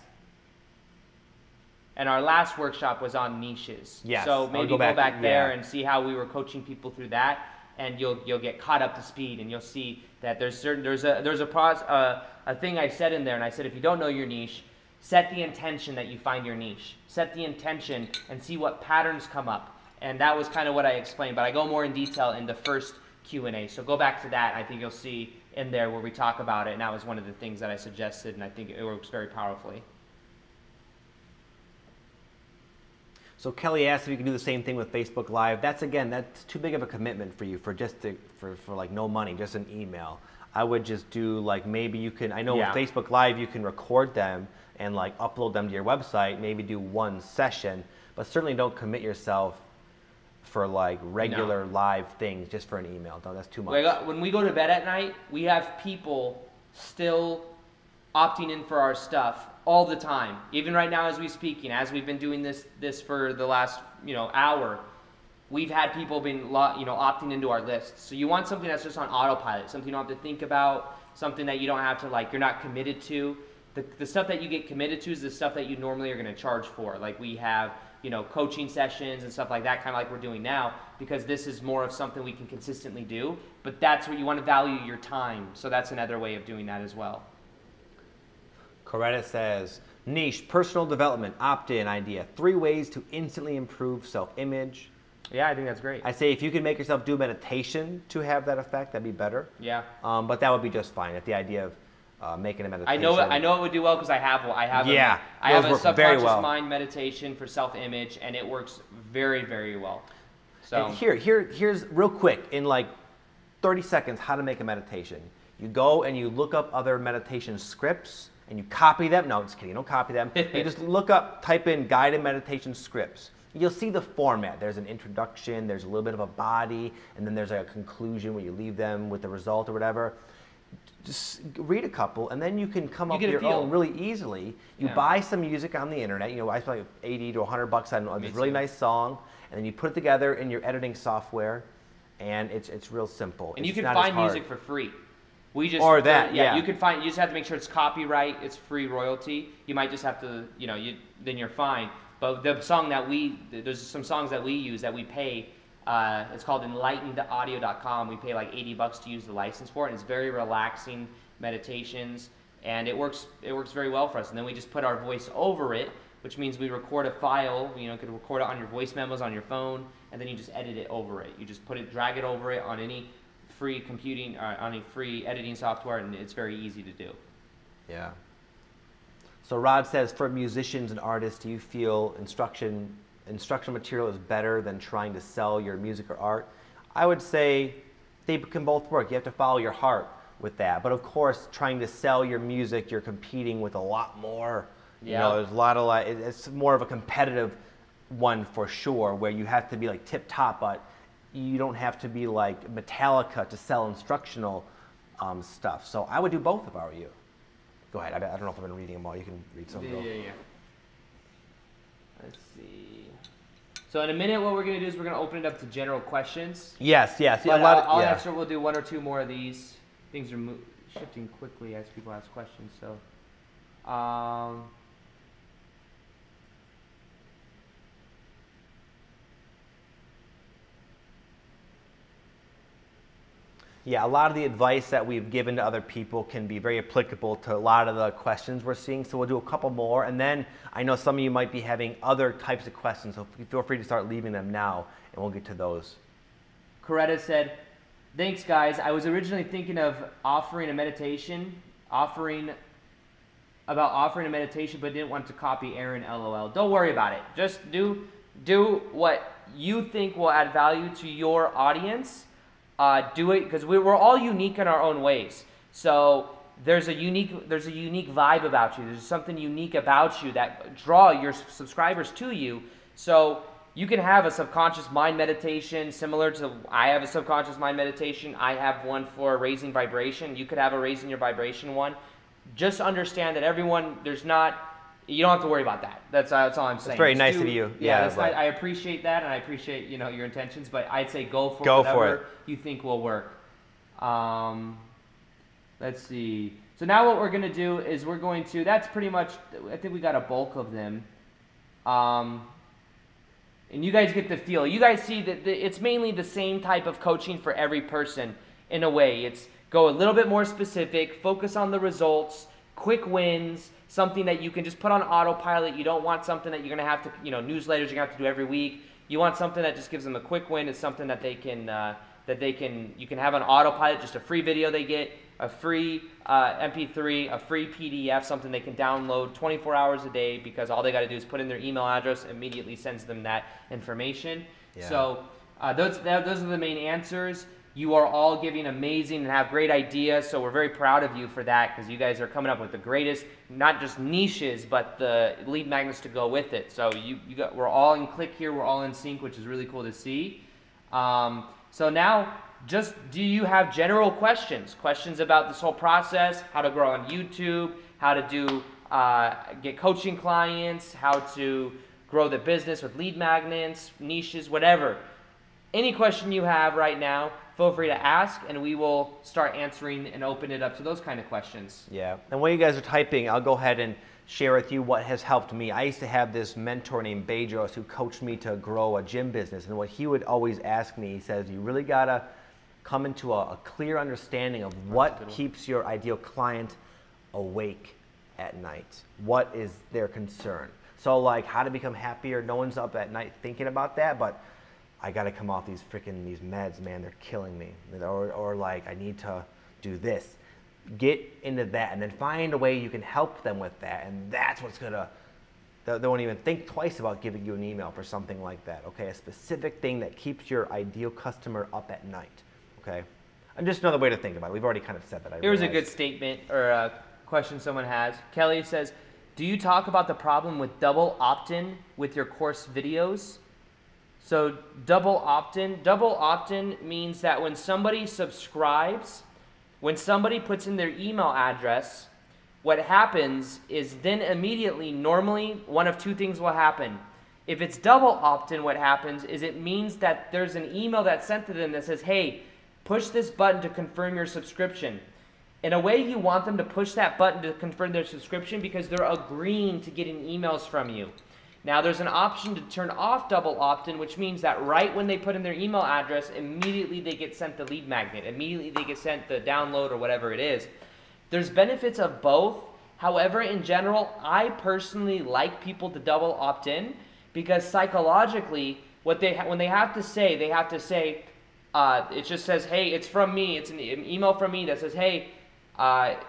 [SPEAKER 1] And our last workshop was on niches.
[SPEAKER 2] Yes.
[SPEAKER 1] So maybe go back there and see how we were coaching people through that, and you'll get caught up to speed, and you'll see that there's a thing I said in there, and I said if you don't know your niche, set the intention that you find your niche. Set the intention and see what patterns come up. And that was kind of what I explained, but I go more in detail in the first Q&A. So go back to that. I think you'll see in there where we talk about it, and that was one of the things that I suggested, and I think it works very powerfully.
[SPEAKER 2] So Kelly asked if you can do the same thing with Facebook Live. That's too big of a commitment for you for like no money, just an email. I would just do like maybe you can, I know with Facebook Live you can record them and like upload them to your website, maybe do one session, but certainly don't commit yourself for like regular live things just for an email. No, that's too much.
[SPEAKER 1] When we go to bed at night, we have people still opting in for our stuff all the time. Even right now as we speak, as we've been doing this for the last hour, we've had people opting into our list. So you want something that's just on autopilot, something you don't have to think about, something that you don't have to you're not committed to. The stuff that you get committed to is the stuff that you normally are going to charge for. Like we have coaching sessions and stuff like that, kind of like we're doing now, because this is more of something we can consistently do. But that's where you want to value your time. So that's another way of doing that as well.
[SPEAKER 2] Coretta says, niche, personal development, opt-in idea. 3 ways to instantly improve self-image.
[SPEAKER 1] Yeah, I think that's great.
[SPEAKER 2] I say if you can make yourself do meditation to have that effect, that'd be better.
[SPEAKER 1] Yeah.
[SPEAKER 2] But that would be just fine. If the idea of making a meditation.
[SPEAKER 1] I know it would do well because I have a subconscious mind meditation for self-image, and it works very, very well. So
[SPEAKER 2] and here's real quick in like 30 seconds how to make a meditation. You go and you look up other meditation scripts and you copy them. No, just kidding. Don't copy them. You just type in guided meditation scripts. You'll see the format. There's an introduction, there's a little bit of a body, and then there's a conclusion where you leave them with the result or whatever. Just read a couple, and then you can come up with your own really easily. You buy some music on the internet. I spend like 80 to 100 bucks on a really nice song, and then you put it together in your editing software, and it's real simple.
[SPEAKER 1] And you can find music for free. You can find. You just have to make sure it's copyright. It's free royalty. You might just have to, then you're fine. But there's some songs that we use that we pay. It's called enlightenedaudio.com. We pay like $80 to use the license for it. And it's very relaxing meditations, and it works very well for us. And then we just put our voice over it, which means we record a file. You could record it on your voice memos on your phone, and then you just edit it over it. You just drag it over it on any free computing, on a free editing software, and it's very easy to do.
[SPEAKER 2] Yeah. So Rod says, for musicians and artists, do you feel instructional material is better than trying to sell your music or art? I would say they can both work. You have to follow your heart with that. But of course, trying to sell your music, you're competing with a lot more. There's a lot of it's more of a competitive one for sure, where you have to be like tip top, but you don't have to be like Metallica to sell instructional stuff. So I would do both if I were you. Go ahead. I don't know if I've been reading them all. You can read some.
[SPEAKER 1] Yeah. Let's see. So in a minute, what we're going to do is we're going to open it up to general questions.
[SPEAKER 2] Yes.
[SPEAKER 1] But we'll do 1 or 2 more of these. Things are shifting quickly as people ask questions. So,
[SPEAKER 2] yeah, a lot of the advice that we've given to other people can be very applicable to a lot of the questions we're seeing. So we'll do a couple more, and then I know some of you might be having other types of questions, so feel free to start leaving them now, and we'll get to those.
[SPEAKER 1] Coretta said, thanks guys. I was originally thinking of offering a meditation, offering about offering a meditation but didn't want to copy Aaron, LOL. Don't worry about it. Just do what you think will add value to your audience. Do it because we're all unique in our own ways. So there's a unique vibe about you. There's something unique about you that draw your subscribers to you. So you can have a subconscious mind meditation similar to I have a subconscious mind meditation. I have one for raising vibration. You could have a raising your vibration one. Just understand that everyone, you don't have to worry about that. That's all I'm saying.
[SPEAKER 2] It's very nice of you.
[SPEAKER 1] Yeah, I appreciate that, and I appreciate your intentions. But I'd say go for whatever you think will work. Let's see. So now what we're going to do is that's pretty much, I think we got a bulk of them. And you guys get the feel. You guys see that it's mainly the same type of coaching for every person in a way. It's go a little bit more specific, focus on the results, quick wins, something that you can just put on autopilot. You don't want something that you're going to have to, newsletters you're going to have to do every week. You want something that just gives them a quick win. It's something that you can have on autopilot, just a free video they get, a free MP3, a free PDF, something they can download 24 hours a day because all they got to do is put in their email address, immediately sends them that information. Yeah. So those are the main answers. You are all giving amazing and have great ideas, so we're very proud of you for that because you guys are coming up with the greatest, not just niches, but the lead magnets to go with it. So we're all in click here, we're all in sync, which is really cool to see. So now, do you have general questions? Questions about this whole process, how to grow on YouTube, how to get coaching clients, how to grow the business with lead magnets, niches, whatever. Any question you have right now, feel free to ask, and we will start answering and open it up to those kind of questions.
[SPEAKER 2] Yeah, and while you guys are typing, I'll go ahead and share with you what has helped me. I used to have this mentor named Bedros who coached me to grow a gym business, and what he would always ask me, he says, you really gotta come into a clear understanding of what keeps your ideal client awake at night. What is their concern? So like how to become happier, no one's up at night thinking about that, but I got to come off these meds, man, they're killing me. Or like, I need to do this. Get into that and then find a way you can help them with that. And that's what's going to, they won't even think twice about giving you an email for something like that, okay? A specific thing that keeps your ideal customer up at night, okay? And just another way to think about it. We've already kind of said that.
[SPEAKER 1] Here's a good statement or a question someone has. Kelly says, do you talk about the problem with double opt-in with your course videos? So double opt-in means that when somebody subscribes, when somebody puts in their email address, what happens is then immediately, normally, one of two things will happen. If it's double opt-in, what happens is it means that there's an email that's sent to them that says, hey, push this button to confirm your subscription. In a way, you want them to push that button to confirm their subscription because they're agreeing to getting emails from you. Now, there's an option to turn off double opt-in, which means that right when they put in their email address, immediately they get sent the lead magnet. Immediately they get sent the download or whatever it is. There's benefits of both. However, in general, I personally like people to double opt-in because psychologically, when they have to say, it just says, hey, it's from me. It's an email from me that says, hey,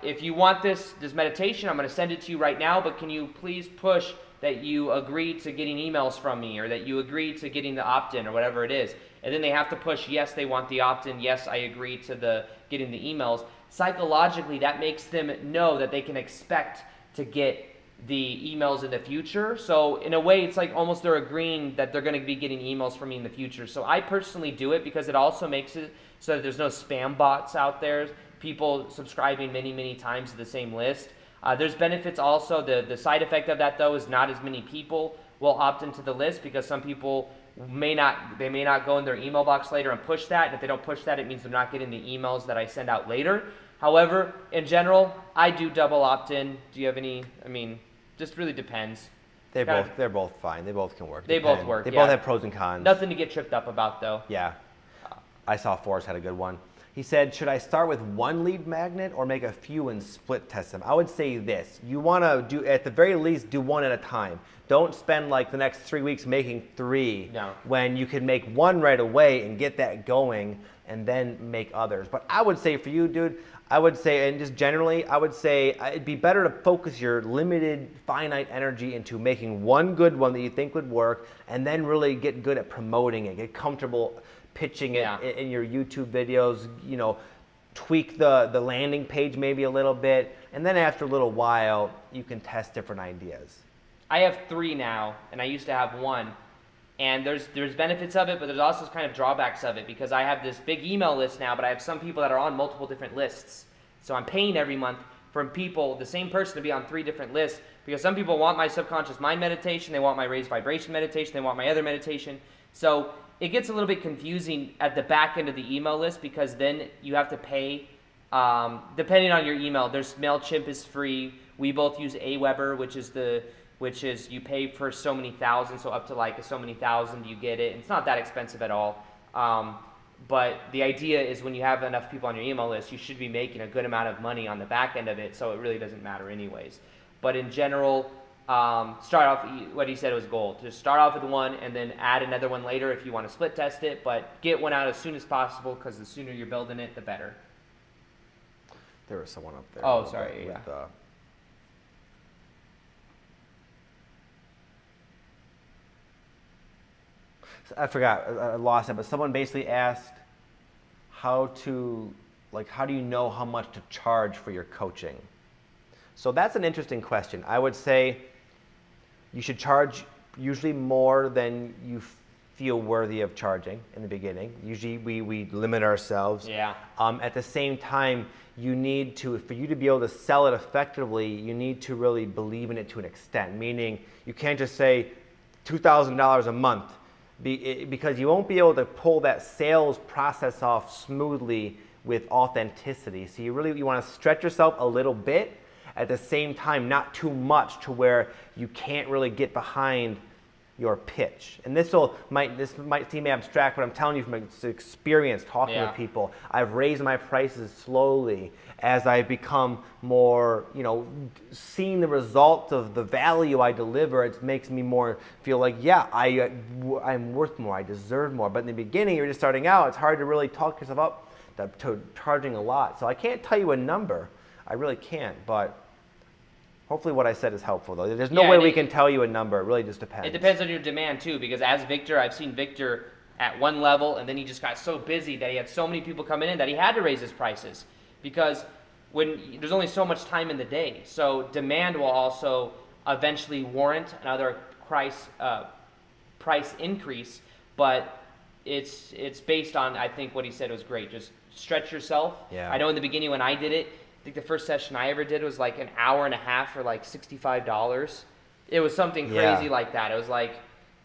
[SPEAKER 1] if you want this meditation, I'm going to send it to you right now, but can you please push that you agree to getting emails from me or that you agree to getting the opt-in or whatever it is. And then they have to push, yes, they want the opt-in, yes, I agree to getting the emails. Psychologically, that makes them know that they can expect to get the emails in the future. So in a way, it's like almost they're agreeing that they're going to be getting emails from me in the future. So I personally do it because it also makes it so that there's no spam bots out there, people subscribing many, many times to the same list. There's benefits also. The side effect of that, though, is not as many people will opt into the list because some people may not go in their email box later and push that. And if they don't push that, it means they're not getting the emails that I send out later. However, in general, I do double opt-in. Do you have any? I mean, just really depends.
[SPEAKER 2] They're both fine. They both can work.
[SPEAKER 1] They both work.
[SPEAKER 2] They both have pros and cons.
[SPEAKER 1] Nothing to get tripped up about, though.
[SPEAKER 2] Yeah. I saw Forrest had a good one. He said, should I start with one lead magnet or make a few and split test them? I would say this. You want to do, at the very least, do one at a time. Don't spend like the next 3 weeks making 3 when you can make one right away and get that going. and then make others. But I would say for you, dude, I would say, and just generally, I would say it'd be better to focus your limited, finite energy into making one good one that you think would work, and then really get good at promoting it, get comfortable pitching it in your YouTube videos, you know, tweak the landing page maybe a little bit, and then after a little while, you can test different ideas.
[SPEAKER 1] I have 3 now, and I used to have 1. And there's benefits of it, but there's also kind of drawbacks of it, because I have this big email list now, but I have some people that are on multiple different lists. So I'm paying every month for people, the same person, to be on 3 different lists, because some people want my subconscious mind meditation, they want my raised vibration meditation, they want my other meditation. So it gets a little bit confusing at the back end of the email list, because then you have to pay, depending on your email. There's MailChimp is free. We both use Aweber, which is you pay for so many thousand, so up to like so many thousand you get it. It's not that expensive at all. But the idea is when you have enough people on your email list, you should be making a good amount of money on the back end of it, so it really doesn't matter anyways. But in general, start off, what he said was gold. Just start off with 1 and then add another one later if you want to split test it, but get one out as soon as possible, because the sooner you're building it, the better.
[SPEAKER 2] There was someone up there.
[SPEAKER 1] Oh, sorry, yeah.
[SPEAKER 2] I forgot, I lost it, but someone basically asked how do you know how much to charge for your coaching? So that's an interesting question. I would say you should charge usually more than you feel worthy of charging in the beginning. Usually we limit ourselves.
[SPEAKER 1] Yeah.
[SPEAKER 2] At the same time, you need to, for you to be able to sell it effectively, you need to really believe in it to an extent, meaning you can't just say $2,000 a month, because you won't be able to pull that sales process off smoothly with authenticity. So you want to stretch yourself a little bit, at the same time not too much to where you can't really get behind your pitch. And this might seem abstract, but I'm telling you from experience talking with people, I've raised my prices slowly as I've become more, seeing the results of the value I deliver. It makes me more feel like, I'm worth more, I deserve more. But in the beginning, you're just starting out, it's hard to really talk yourself up to charging a lot. So I can't tell you a number, I really can't, but hopefully what I said is helpful, though. There's no way we can tell you a number. It really just depends.
[SPEAKER 1] It depends on your demand, too, because as Victor, I've seen Victor at one level, and then he just got so busy that he had so many people coming in that he had to raise his prices, because there's only so much time in the day. So demand will also eventually warrant another price increase, but it's based on, I think what he said was great. Just stretch yourself.
[SPEAKER 2] Yeah.
[SPEAKER 1] I know in the beginning when I did it, I think the first session I ever did was like an hour and a half for like $65. It was something crazy like that. It was like,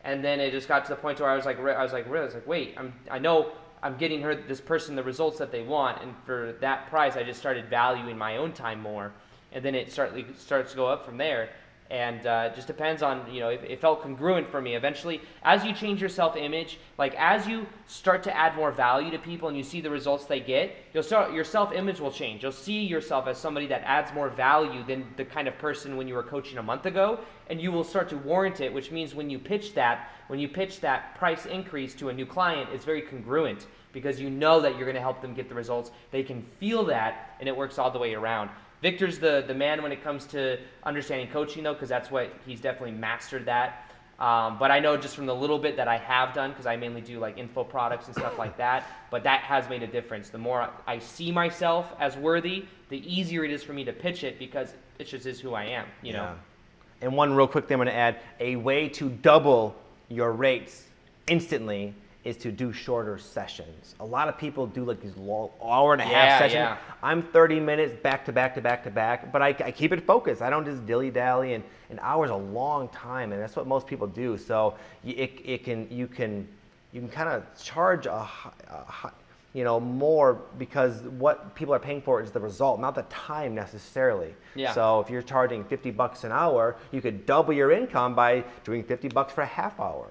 [SPEAKER 1] and then it just got to the point where I was like, wait, I know I'm getting this person the results that they want, and for that price, I just started valuing my own time more, and then it starts to go up from there. And it just depends on, it felt congruent for me. Eventually, as you change your self-image, like as you start to add more value to people and you see the results they get, your self-image will change. You'll see yourself as somebody that adds more value than the kind of person when you were coaching a month ago, and you will start to warrant it, which means when you pitch that price increase to a new client, it's very congruent, because you know that you're going to help them get the results. They can feel that, and it works all the way around. Victor's the man when it comes to understanding coaching, though, because that's what he's definitely mastered that. But I know just from the little bit that I have done, because I mainly do like info products and stuff like that, but that has made a difference. The more I see myself as worthy, the easier it is for me to pitch it, because it just is who I am, you know.
[SPEAKER 2] And one real quick thing I'm going to add, a way to double your rates instantly is to do shorter sessions. A lot of people do like these long hour and a half sessions. Yeah. I'm 30 minutes back to back to back to back, but I keep it focused. I don't just dilly-dally, and an hour is a long time, and that's what most people do. So you can kind of charge more, because what people are paying for is the result, not the time necessarily.
[SPEAKER 1] Yeah.
[SPEAKER 2] So if you're charging $50 an hour, you could double your income by doing $50 for a half hour.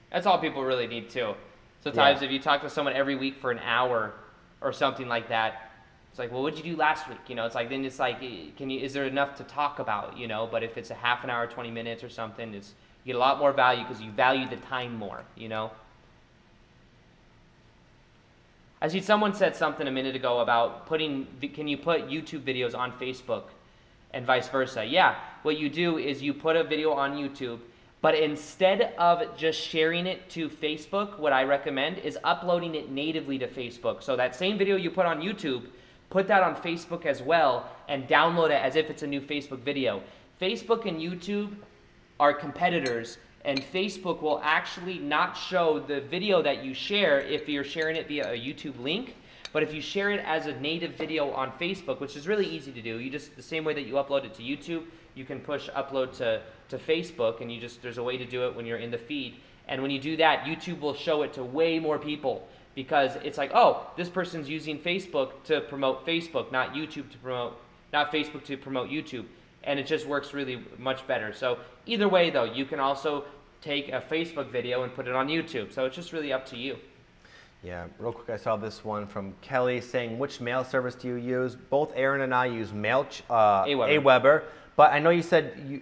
[SPEAKER 1] That's all people really need, too. Sometimes if you talk to someone every week for an hour or something like that, it's like, well, what did you do last week? It's like, then it's like, is there enough to talk about, But if it's a half an hour, 20 minutes or something, you get a lot more value because you value the time more, I see someone said something a minute ago about can you put YouTube videos on Facebook and vice versa? Yeah, what you do is you put a video on YouTube, but instead of just sharing it to Facebook, what I recommend is uploading it natively to Facebook. So that same video you put on YouTube, put that on Facebook as well and download it as if it's a new Facebook video. Facebook and YouTube are competitors, and Facebook will actually not show the video that you share if you're sharing it via a YouTube link. But if you share it as a native video on Facebook, which is really easy to do, the same way that you upload it to YouTube, you can push upload to Facebook, and there's a way to do it when you're in the feed. And when you do that, YouTube will show it to way more people, because it's like, oh, this person's using Facebook to promote Facebook, not Facebook to promote YouTube. And it just works really much better. So either way, though, you can also take a Facebook video and put it on YouTube. So it's just really up to you.
[SPEAKER 2] Yeah, real quick, I saw this one from Kelly saying, which mail service do you use? Both Aaron and I use Aweber. But I know you said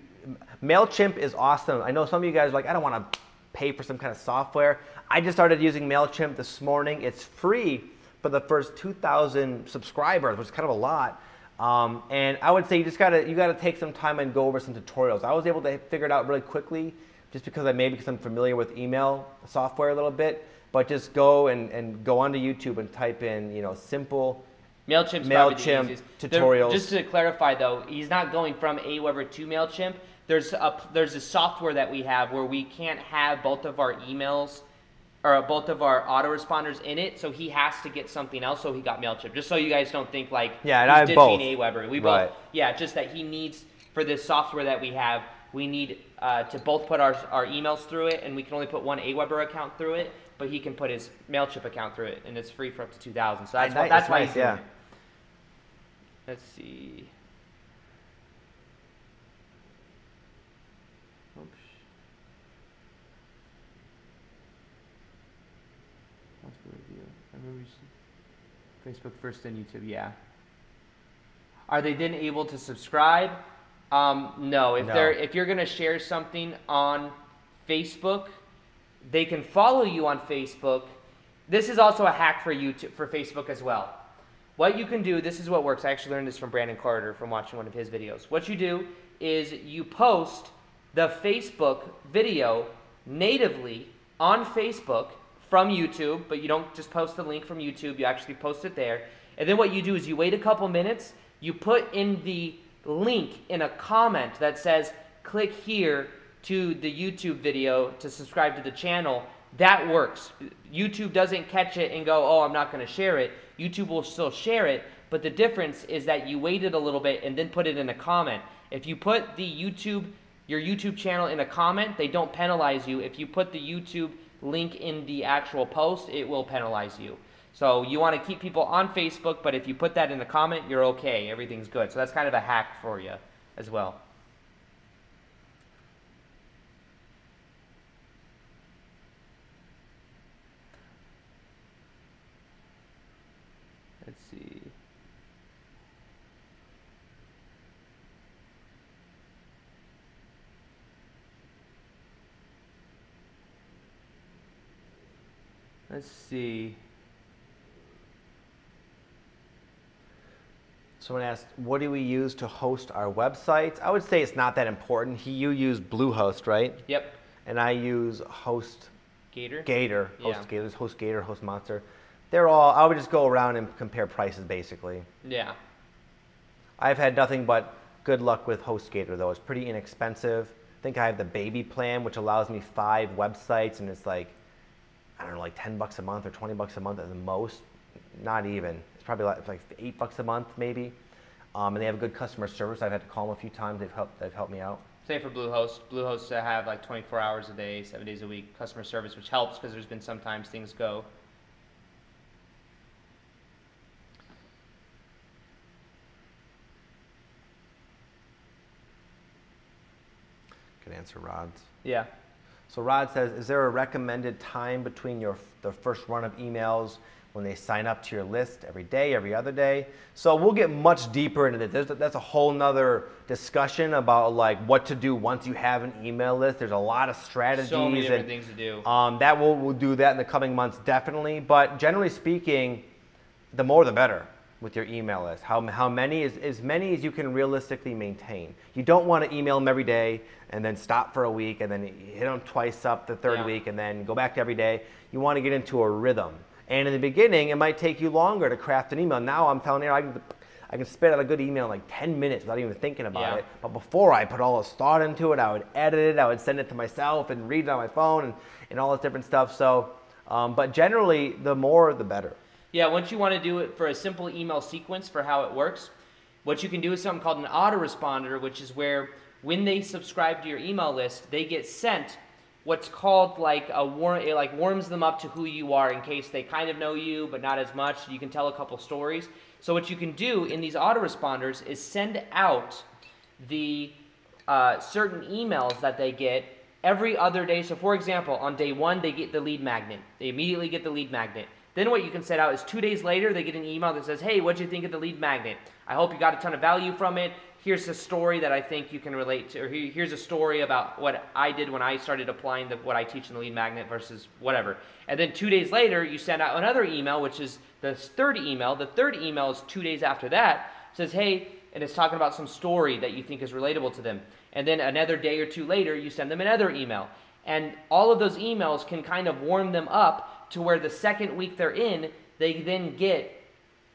[SPEAKER 2] MailChimp is awesome. I know some of you guys are like, I don't want to pay for some kind of software. I just started using MailChimp this morning. It's free for the first 2,000 subscribers, which is kind of a lot. And I would say you gotta take some time and go over some tutorials. I was able to figure it out really quickly, just because I'm familiar with email software a little bit. But just go and go onto YouTube and type in, simple MailChimp tutorials.
[SPEAKER 1] Just to clarify though, he's not going from Aweber to MailChimp. There's a software that we have where we can't have both of our emails or both of our autoresponders in it, so he has to get something else, so he got MailChimp. Just so you guys don't think like
[SPEAKER 2] he's ditching
[SPEAKER 1] Aweber. We both, just that he needs, for this software that we have, we need to both put our emails through it, and we can only put one Aweber account through it, but he can put his MailChimp account through it, and it's free for up to 2,000. So that's why he's doing it. Let's see. Oops. What's the review? I remember Facebook first, then YouTube. Yeah. Are they then able to subscribe? No. If you're gonna share something on Facebook, they can follow you on Facebook. This is also a hack for YouTube, for Facebook as well. What you can do, this is what works. I actually learned this from Brandon Carter from watching one of his videos. What you do is you post the Facebook video natively on Facebook from YouTube, but you don't just post the link from YouTube, you actually post it there. And then what you do is you wait a couple minutes, you put in the link in a comment that says, click here to the YouTube video to subscribe to the channel. That works. YouTube doesn't catch it and go, oh, I'm not going to share it. YouTube will still share it, but the difference is that you waited a little bit and then put it in a comment. If you put your YouTube channel in a comment, they don't penalize you. If you put the YouTube link in the actual post, it will penalize you. So you want to keep people on Facebook, but if you put that in the comment, you're okay. Everything's good. So that's kind of a hack for you as well. Let's see. Let's see.
[SPEAKER 2] Someone asked, what do we use to host our websites? I would say it's not that important. You use Bluehost, right?
[SPEAKER 1] Yep.
[SPEAKER 2] And I use
[SPEAKER 1] Gator.
[SPEAKER 2] HostGator, HostMonster. They're all, I would just go around and compare prices basically.
[SPEAKER 1] Yeah.
[SPEAKER 2] I've had nothing but good luck with HostGator though. It's pretty inexpensive. I think I have the baby plan, which allows me 5 websites, and it's like, I don't know, like $10 a month or $20 a month at the most. Not even. It's probably like $8 a month maybe. And they have a good customer service. I've had to call them a few times. They've helped me out.
[SPEAKER 1] Same for Bluehost. Bluehost have like 24 hours a day, 7 days a week customer service, which helps because there's been sometimes things go.
[SPEAKER 2] Could answer Rod's.
[SPEAKER 1] Yeah.
[SPEAKER 2] So Rod says, is there a recommended time between the first run of emails when they sign up to your list every day, every other day. So we'll get much deeper into this. That's a whole nother discussion about like what to do once you have an email list. There's a lot of strategies.
[SPEAKER 1] So many different things to do.
[SPEAKER 2] We'll do that in the coming months, definitely. But generally speaking, the more the better with your email list. How many as many as you can realistically maintain. You don't want to email them every day and then stop for a week and then hit them twice up the third week and then go back to every day. You want to get into a rhythm. And in the beginning, it might take you longer to craft an email. Now I'm telling you, I can spit out a good email in like 10 minutes without even thinking about it. But before I put all this thought into it, I would edit it, I would send it to myself and read it on my phone and all this different stuff. So, but generally, the more, the better.
[SPEAKER 1] Yeah, once you want to do it for a simple email sequence for how it works, what you can do is something called an autoresponder, which is where when they subscribe to your email list, they get sent what's called like it like warms them up to who you are in case they kind of know you, but not as much. You can tell a couple stories. So what you can do in these autoresponders is send out the certain emails that they get every other day. So for example, on day 1, they get the lead magnet. They immediately get the lead magnet. Then what you can set out is 2 days later, they get an email that says, hey, what'd you think of the lead magnet? I hope you got a ton of value from it. Here's a story that I think you can relate to, or here's a story about what I did when I started applying what I teach in the lead magnet versus whatever. And then 2 days later, you send out another email, which is the third email. The third email is 2 days after that. It says, hey, and it's talking about some story that you think is relatable to them. And then another day or two later, you send them another email. And all of those emails can kind of warm them up to where the second week they're in, they then get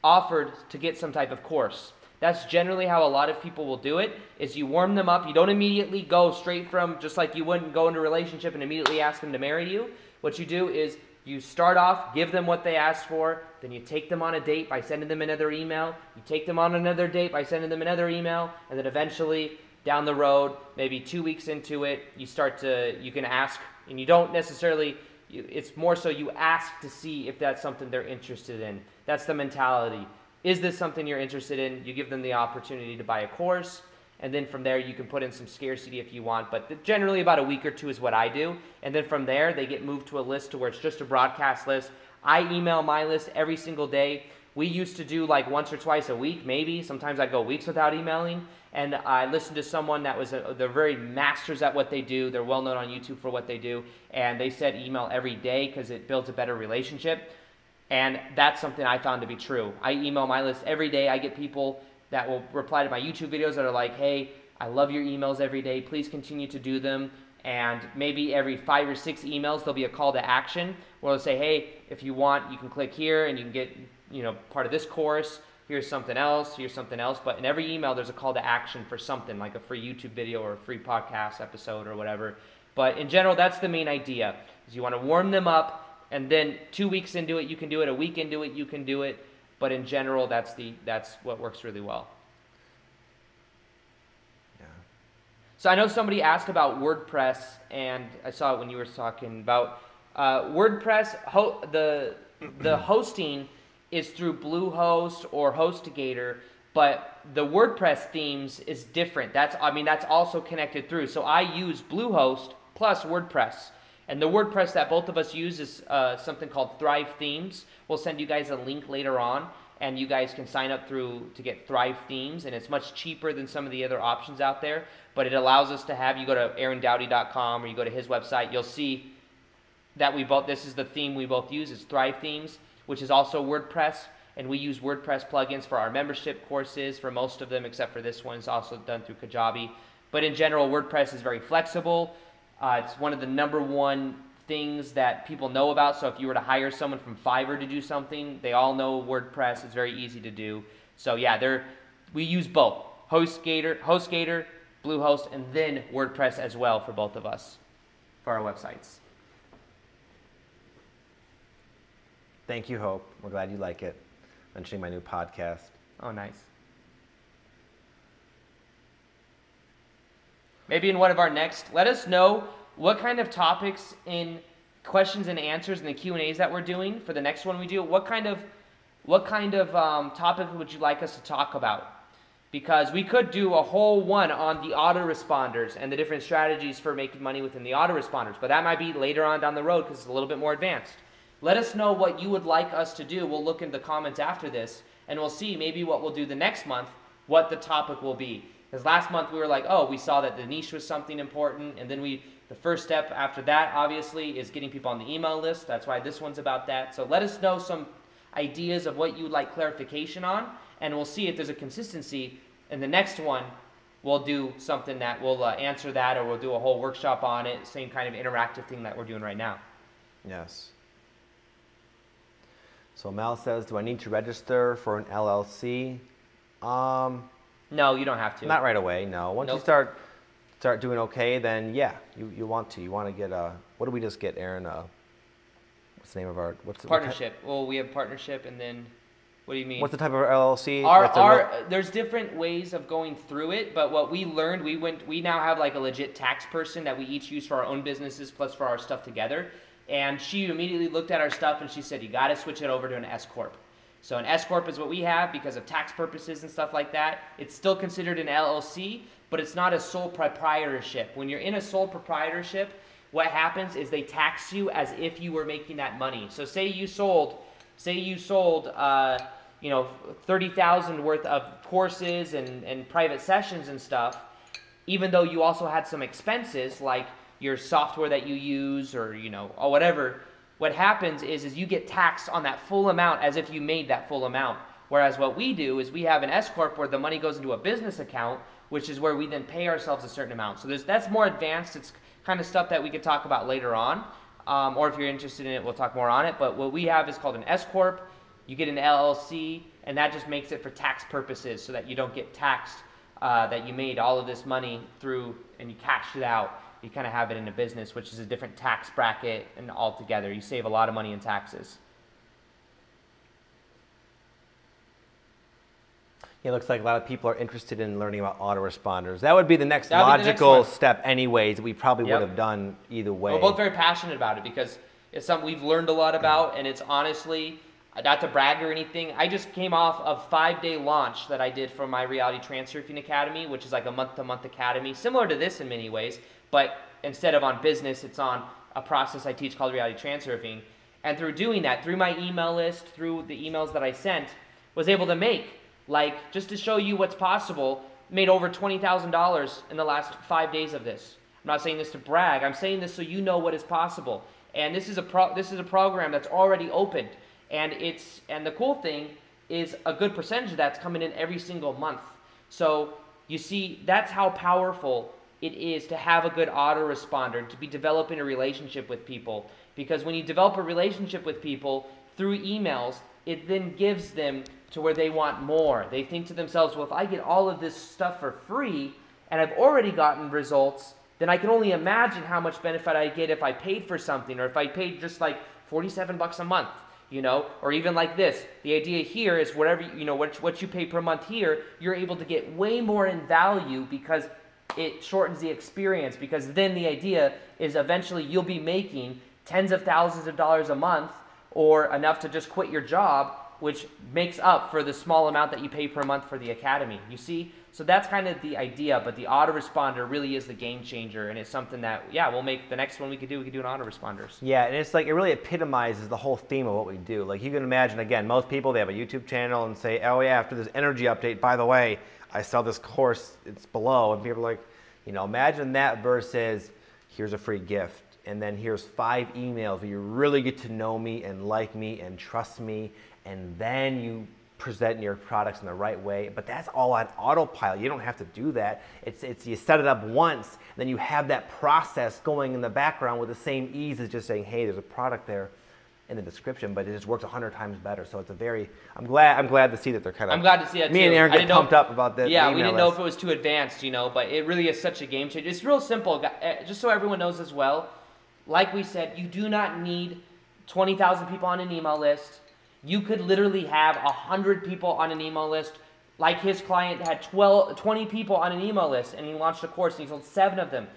[SPEAKER 1] offered to get some type of course. That's generally how a lot of people will do it, is you warm them up. You don't immediately go straight from, just like you wouldn't go into a relationship and immediately ask them to marry you. What you do is you start off, give them what they asked for, then you take them on a date by sending them another email. You take them on another date by sending them another email, and then eventually down the road, maybe 2 weeks into it, you can ask, and you don't necessarily, it's more so you ask to see if that's something they're interested in. That's the mentality. Is this something you're interested in? You give them the opportunity to buy a course, and then from there you can put in some scarcity if you want, but generally about a week or two is what I do. And then from there they get moved to a list to where it's just a broadcast list. I email my list every single day. We used to do like once or twice a week, maybe. Sometimes I go weeks without emailing. And I listened to someone that was, they're very masters at what they do. They're well known on YouTube for what they do. And they said email every day because it builds a better relationship. And that's something I found to be true. I email my list every day. I get people that will reply to my YouTube videos that are like, hey, I love your emails every day. Please continue to do them. And maybe every 5 or 6 emails, there'll be a call to action where they'll say, hey, if you want, you can click here and you can get, part of this course. Here's something else. Here's something else. But in every email, there's a call to action for something like a free YouTube video or a free podcast episode or whatever. But in general, that's the main idea, is you want to warm them up. And then 2 weeks into it, you can do it. A week into it, you can do it. But in general, that's what works really well.
[SPEAKER 2] Yeah.
[SPEAKER 1] So I know somebody asked about WordPress, and I saw it when you were talking about WordPress. The hosting is through Bluehost or HostGator, but the WordPress themes is different. That's also connected through. So I use Bluehost plus WordPress. And the WordPress that both of us use is something called Thrive Themes. We'll send you guys a link later on, and you guys can sign up to get Thrive Themes, and it's much cheaper than some of the other options out there, but it allows us to have, you go to aarondowdy.com or you go to his website, you'll see that this is the theme we both use, is Thrive Themes, which is also WordPress, and we use WordPress plugins for our membership courses, for most of them, except for this one. It's also done through Kajabi. But in general, WordPress is very flexible. It's one of the #1 things that people know about. So if you were to hire someone from Fiverr to do something, they all know WordPress. It's very easy to do. So yeah, we use both. HostGator, Bluehost, and then WordPress as well for both of us, for our websites.
[SPEAKER 2] Thank you, Hope. We're glad you like it. Mentioning my new podcast.
[SPEAKER 1] Oh, nice. Maybe in one of our next, let us know what kind of topics in questions and answers and the Q&As that we're doing for the next one we do. What kind of topic would you like us to talk about? Because we could do a whole one on the autoresponders and the different strategies for making money within the autoresponders, but that might be later on down the road because it's a little bit more advanced. Let us know what you would like us to do. We'll look in the comments after this, and we'll see maybe what we'll do the next month, what the topic will be. Because last month we were like, oh, we saw that the niche was something important, and then the first step after that, obviously, is getting people on the email list. That's why this one's about that. So let us know some ideas of what you would like clarification on, and we'll see if there's a consistency. In the next one, we'll do something that will answer that, or we'll do a whole workshop on it, same kind of interactive thing that we're doing right now.
[SPEAKER 2] Yes. So Mel says, do I need to register for an LLC?
[SPEAKER 1] No, you don't have to.
[SPEAKER 2] Not right away, no. Once you start doing okay, then yeah, you want to. You want to get what did we just get, Aaron? What's the name of our
[SPEAKER 1] partnership? Well, we have partnership, and then what do you mean?
[SPEAKER 2] What's the type of LLC?
[SPEAKER 1] There's different ways of going through it, but what we learned, we now have like a legit tax person that we each use for our own businesses plus for our stuff together. And she immediately looked at our stuff and she said, you got to switch it over to an S Corp. So an S Corp is what we have because of tax purposes and stuff like that. It's still considered an LLC, but it's not a sole proprietorship. When you're in a sole proprietorship, what happens is they tax you as if you were making that money. So say you sold 30,000 worth of courses and private sessions and stuff, even though you also had some expenses like your software that you use or or whatever. What happens is you get taxed on that full amount as if you made that full amount. Whereas what we do is we have an S Corp where the money goes into a business account, which is where we then pay ourselves a certain amount. So that's more advanced. It's kind of stuff that we could talk about later on. Or if you're interested in it, we'll talk more on it. But what we have is called an S Corp. You get an LLC, and that just makes it for tax purposes so that you don't get taxed that you made all of this money through and you cashed it out. You kind of have it in a business, which is a different tax bracket, and altogether you save a lot of money in taxes.
[SPEAKER 2] It looks like a lot of people are interested in learning about autoresponders. That would be the next logical step anyways that we probably would have done either way.
[SPEAKER 1] We're both very passionate about it because it's something we've learned a lot about, and it's honestly, not to brag or anything, I just came off a 5-day launch that I did for my Reality Transurfing Academy, which is like a month-to-month academy, similar to this in many ways, but instead of on business, it's on a process I teach called Reality Transurfing. And through doing that, through my email list, through the emails that I sent, was able to make, like, just to show you what's possible, made over $20,000 in the last 5 days of this. I'm not saying this to brag. I'm saying this so you know what is possible. And this is a program that's already opened. And the cool thing is a good percentage of that's coming in every single month. So you see, that's how powerful it is to have a good autoresponder, to be developing a relationship with people. Because when you develop a relationship with people through emails, it then gives them to where they want more. They think to themselves, well, if I get all of this stuff for free and I've already gotten results, then I can only imagine how much benefit I get if I paid for something, or if I paid just like $47 a month, or even like this. The idea here is whatever, what you pay per month here, you're able to get way more in value because it shortens the experience, because then the idea is eventually you'll be making tens of thousands of dollars a month, or enough to just quit your job, which makes up for the small amount that you pay per month for the academy. You see? So that's kind of the idea, but the autoresponder really is the game changer, and it's something that, we'll make the next one we could do an autoresponders.
[SPEAKER 2] Yeah, and it's like, it really epitomizes the whole theme of what we do. Like, you can imagine, again, most people, they have a YouTube channel and say, oh yeah, after this energy update, by the way, I sell this course, it's below, and people are like, imagine that versus here's a free gift, and then here's 5 emails where you really get to know me and like me and trust me, and then you present your products in the right way. But that's all on autopilot. You don't have to do that. It's you set it up once, then you have that process going in the background with the same ease as just saying, hey, there's a product there in the description, but it just works 100 times better. So it's I'm glad to see that they're kind of.
[SPEAKER 1] I'm glad to see that
[SPEAKER 2] me
[SPEAKER 1] too.
[SPEAKER 2] and Aaron get pumped up about that.
[SPEAKER 1] Yeah, we didn't know if it was too advanced, but it really is such a game changer. It's real simple, just so everyone knows as well. Like we said, you do not need 20,000 people on an email list. You could literally have 100 people on an email list. Like his client had 20 people on an email list, and he launched a course and he sold 7 of them.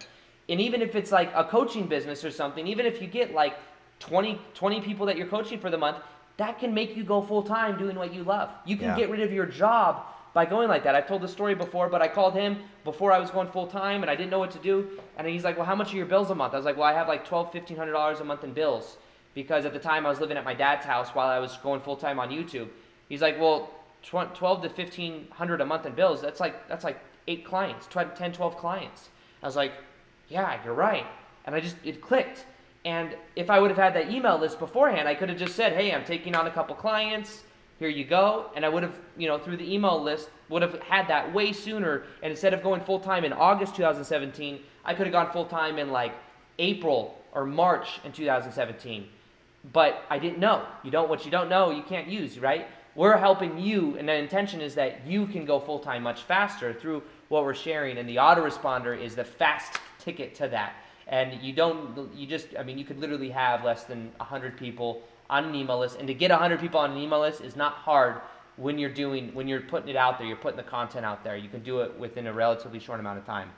[SPEAKER 1] And even if it's like a coaching business or something, even if you get like 20 people that you're coaching for the month, that can make you go full-time doing what you love. You can get rid of your job by going like that. I've told this story before, but I called him before I was going full-time, and I didn't know what to do. And he's like, well, how much are your bills a month? I was like, well, I have like $1,200, $1,500 a month in bills. because at the time I was living at my dad's house while I was going full-time on YouTube. He's like, well, 12 to 1,500 a month in bills, that's like 8 clients, 10, 12 clients. I was like, yeah, you're right. And it clicked. And if I would have had that email list beforehand, I could have just said, hey, I'm taking on a couple clients, here you go. And I would have, through the email list, would have had that way sooner. And instead of going full-time in August 2017, I could have gone full-time in like April or March in 2017. But I didn't know. What you don't know, you can't use, right? We're helping you, and the intention is that you can go full-time much faster through what we're sharing, and the autoresponder is the fast ticket to that. And you could literally have less than 100 people on an email list, and to get 100 people on an email list is not hard when you're putting it out there, you're putting the content out there. You can do it within a relatively short amount of time.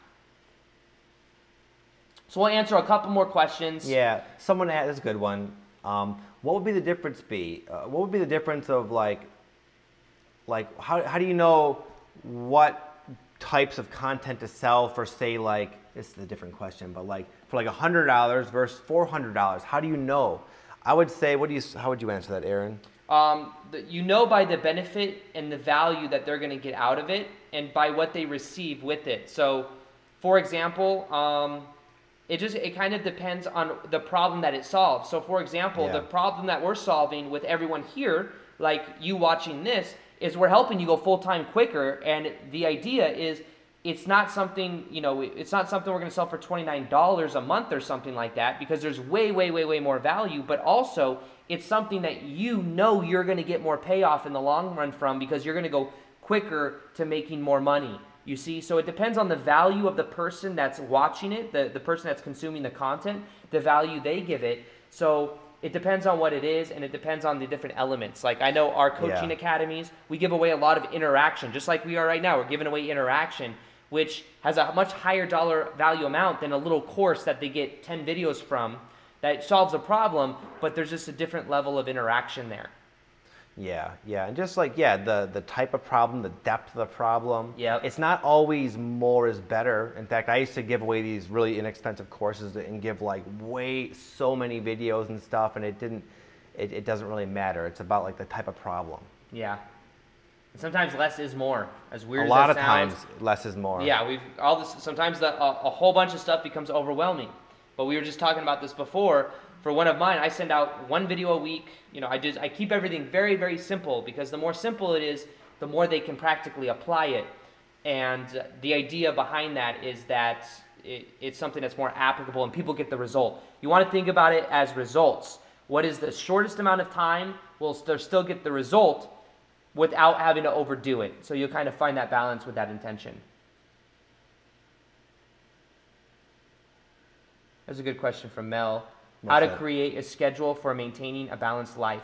[SPEAKER 1] So we'll answer a couple more questions.
[SPEAKER 2] Yeah, someone asked, this is a good one. What would be the difference what would be the difference of how do you know what types of content to sell for, say, this is a different question, but for $100 versus $400, how do you know? I would say, how would you answer that, Aaron?
[SPEAKER 1] You know by the benefit and the value that they're going to get out of it, and by what they receive with it. So, for example, it kind of depends on the problem that it solves. So, for example, the problem that we're solving with everyone here, like you watching this, is we're helping you go full-time quicker. And the idea is it's not something, it's not something we're going to sell for $29 a month or something like that, because there's way, way, way, way more value. But also, it's something that you're going to get more payoff in the long run from, because you're going to go quicker to making more money. You see, so it depends on the value of the person that's watching it, the person that's consuming the content, the value they give it. So it depends on what it is, and it depends on the different elements. Like I know our coaching academies, we give away a lot of interaction, just like we are right now. We're giving away interaction, which has a much higher dollar value amount than a little course that they get 10 videos from that solves a problem, but there's just a different level of interaction there.
[SPEAKER 2] Yeah, and just the type of problem, the depth of the problem.
[SPEAKER 1] Yeah.
[SPEAKER 2] It's not always more is better. In fact, I used to give away these really inexpensive courses and give so many videos and stuff, and it doesn't really matter. It's about the type of problem.
[SPEAKER 1] Yeah. And sometimes less is more. As weird
[SPEAKER 2] as
[SPEAKER 1] that sounds.
[SPEAKER 2] A lot of times less is more.
[SPEAKER 1] Yeah, sometimes a whole bunch of stuff becomes overwhelming. But we were just talking about this before. For one of mine, I send out 1 video a week. I keep everything very, very simple, because the more simple it is, the more they can practically apply it. And the idea behind that is that it's something that's more applicable and people get the result. You want to think about it as results. What is the shortest amount of time will still get the result without having to overdo it. So you'll kind of find that balance with that intention. That's a good question from Mel. How to create a schedule for maintaining a balanced life.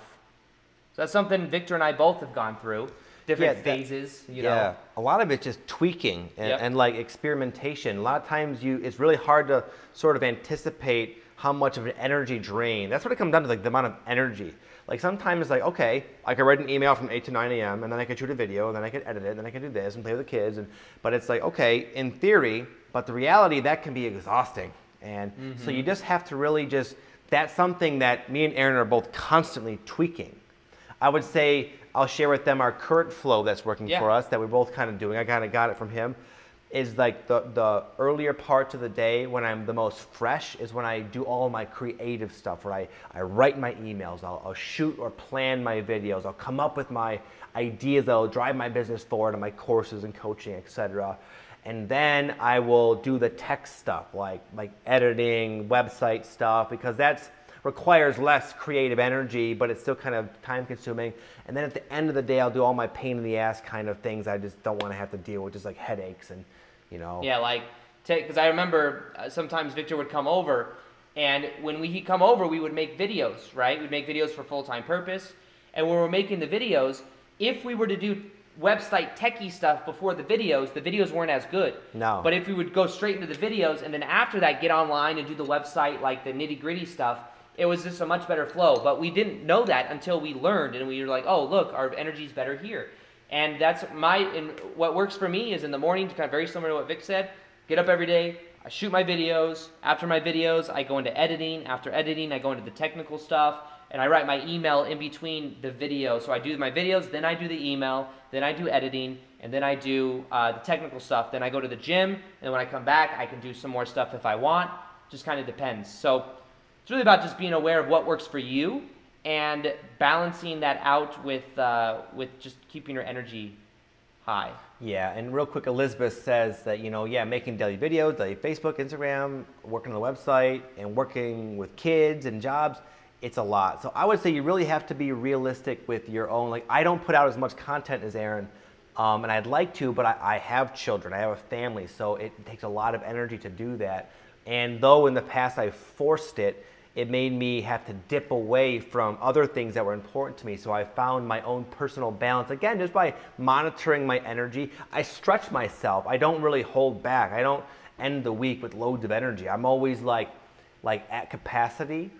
[SPEAKER 1] So that's something Victor and I both have gone through. Different phases,
[SPEAKER 2] Yeah, a lot of it's just tweaking and experimentation. A lot of times it's really hard to sort of anticipate how much of an energy drain. That's what it comes down to, the amount of energy. Sometimes it's okay, I could write an email from 8 to 9 a.m. and then I could shoot a video, and then I could edit it, and then I could do this and play with the kids. But it's okay, in theory, but the reality, that can be exhausting. And so you just have to really that's something that me and Aaron are both constantly tweaking. I would say I'll share with them our current flow that's working for us, that we're both kind of doing. I kind of got it from him. Is the earlier parts of the day when I'm the most fresh is when I do all my creative stuff, where I write my emails, I'll shoot or plan my videos, I'll come up with my ideas that'll drive my business forward, and my courses and coaching, etc. And then I will do the tech stuff, like editing, website stuff, because that requires less creative energy, but it's still kind of time consuming. And then at the end of the day, I'll do all my pain in the ass kind of things I just don't want to have to deal with, just headaches and,
[SPEAKER 1] Yeah, because I remember sometimes Victor would come over, and when he'd come over, we would make videos, right? We'd make videos for Full-Time Purpose. And when we're making the videos, if we were to do website techie stuff before the videos weren't as good.
[SPEAKER 2] No.
[SPEAKER 1] But if we would go straight into the videos and then after that get online and do the website, the nitty-gritty stuff, it was just a much better flow. But we didn't know that until we learned, and we were like, oh, look, our energy's better here. And that's what works for me is in the morning, kind of very similar to what Vic said, get up every day, I shoot my videos. After my videos, I go into editing. After editing, I go into the technical stuff, and I write my email in between the video. So I do my videos, then I do the email, then I do editing, and then I do the technical stuff. Then I go to the gym, and when I come back, I can do some more stuff if I want. Just kind of depends. So it's really about just being aware of what works for you and balancing that out with just keeping your energy high.
[SPEAKER 2] Yeah, and real quick, Elizabeth says that, making daily videos, daily Facebook, Instagram, working on the website, and working with kids and jobs, it's a lot. So I would say you really have to be realistic with your own, like, I don't put out as much content as Aaron, and I'd like to, but I have children, I have a family, so it takes a lot of energy to do that. And though in the past I forced it, it made me have to dip away from other things that were important to me. So I found my own personal balance. Again, just by monitoring my energy. I stretch myself. I don't really hold back. I don't end the week with loads of energy. I'm always like at capacity.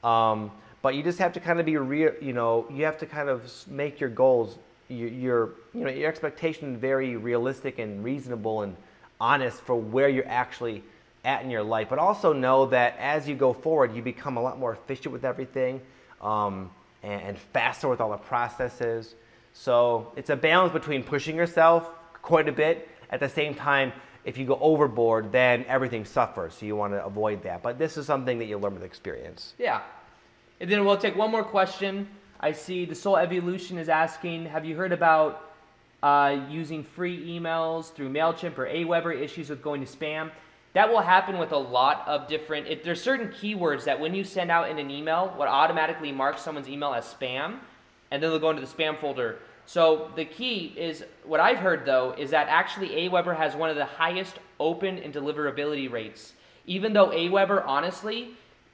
[SPEAKER 2] But you just have to kind of be real, you have to kind of make your goals, your expectations very realistic and reasonable and honest for where you're actually at in your life, but also know that as you go forward, you become a lot more efficient with everything, and faster with all the processes. So it's a balance between pushing yourself quite a bit. At the same time, if you go overboard, then everything suffers. So you want to avoid that. But this is something that you learn with experience.
[SPEAKER 1] Yeah. And then we'll take one more question. I see the Soul Evolution is asking, have you heard about using free emails through MailChimp or Aweber, issues with going to spam? That will happen with a lot of different, there's certain keywords that when you send out in an email, what automatically marks someone's email as spam, and then they'll go into the spam folder. So the key is, what I've heard though, is that actually Aweber has one of the highest open and deliverability rates. Even though Aweber, honestly,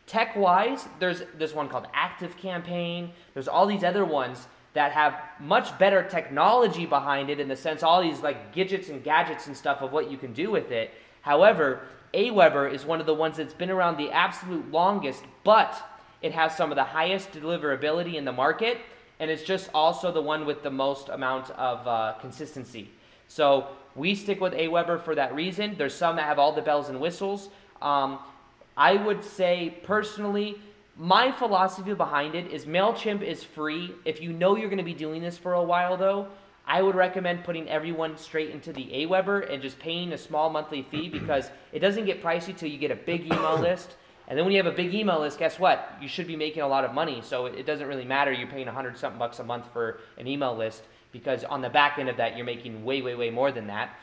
[SPEAKER 1] tech-wise, there's this one called Active Campaign, there's all these other ones that have much better technology behind it in the sense, all these like gadgets and gadgets and stuff of what you can do with it. However, Aweber is one of the ones that's been around the absolute longest, but it has some of the highest deliverability in the market, and it's just also the one with the most amount of consistency. So we stick with Aweber for that reason. There's some that have all the bells and whistles. I would say, personally, my philosophy behind it is MailChimp is free. If you know you're going to be doing this for a while, though, I would recommend putting everyone straight into the Aweber and just paying a small monthly fee, because it doesn't get pricey till you get a big email list. And then when you have a big email list, guess what? You should be making a lot of money. So it doesn't really matter you're paying $100-something bucks a month for an email list, because on the back end of that, you're making way, way, way more than that.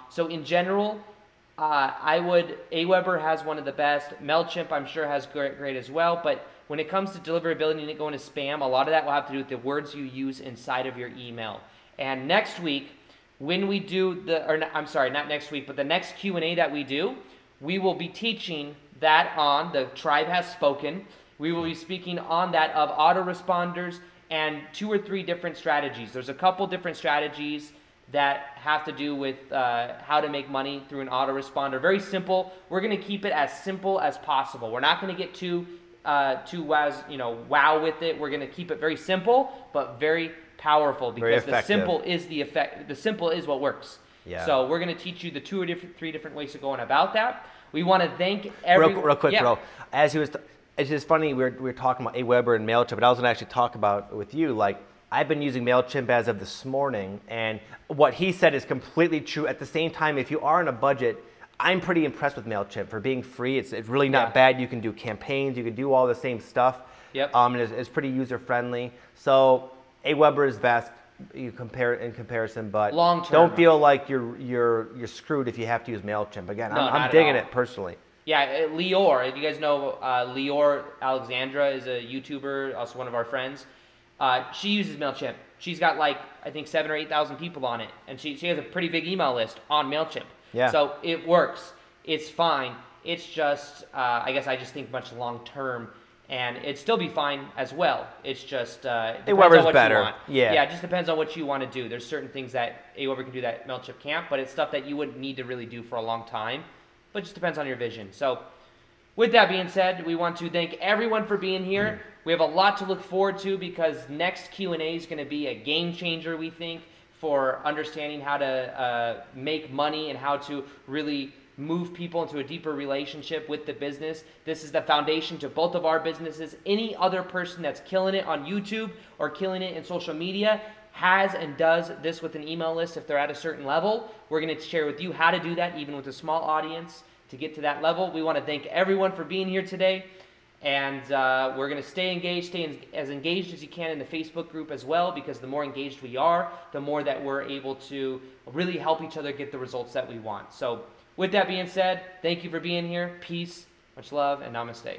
[SPEAKER 1] So in general, Aweber has one of the best. MailChimp, I'm sure, has great as well. But when it comes to deliverability and it going to spam, a lot of that will have to do with the words you use inside of your email. And next week, when we do not next week, but the next Q&A that we do, we will be teaching that on the Tribe Has Spoken. We will be speaking on that of autoresponders and 2 or 3 different strategies. There's a couple different strategies that have to do with how to make money through an autoresponder. Very simple. We're going to keep it as simple as possible. We're not going to get too wow with it. We're going to keep it very simple, but very powerful, because the simple is the effect. The simple is what works. Yeah. So we're going to teach you the 2 or 3 different ways of going about that. We want to thank everyone.
[SPEAKER 2] Real quick, bro. As he was, it's just funny. We were talking about Aweber and MailChimp, but I was going to actually talk about with you. Like, I've been using MailChimp as of this morning, and what he said is completely true. At the same time, if you are on a budget, I'm pretty impressed with MailChimp for being free. It's really not bad. You can do campaigns. You can do all the same stuff.
[SPEAKER 1] Yep.
[SPEAKER 2] And it's pretty user friendly. So Aweber is best. You compare it in comparison, but don't feel like you're screwed if you have to use MailChimp. Again, I'm digging it personally.
[SPEAKER 1] Yeah, Lior. If you guys know Lior Alexandra is a YouTuber, also one of our friends. She uses MailChimp. She's got like, I think 7,000 or 8,000 people on it, and she has a pretty big email list on MailChimp.
[SPEAKER 2] Yeah.
[SPEAKER 1] So it works. It's fine. It's just, I guess I just think much long term, and it'd still be fine as well. It's just depends on what better. You want. Yeah, it just depends on what you want to do. There's certain things that Aweber can do that MailChimp can't, but it's stuff that you wouldn't need to really do for a long time. But it just depends on your vision. So with that being said, we want to thank everyone for being here. We have a lot to look forward to, because next Q&A is going to be a game changer, we think, for understanding how to make money and how to really move people into a deeper relationship with the business. This is the foundation to both of our businesses. Any other person that's killing it on YouTube or killing it in social media has and does this with an email list if they're at a certain level. We're going to share with you how to do that even with a small audience to get to that level. We want to thank everyone for being here today. And we're going to stay engaged, as engaged as you can in the Facebook group as well, because the more engaged we are, the more that we're able to really help each other get the results that we want. So with that being said, thank you for being here. Peace, much love, and namaste.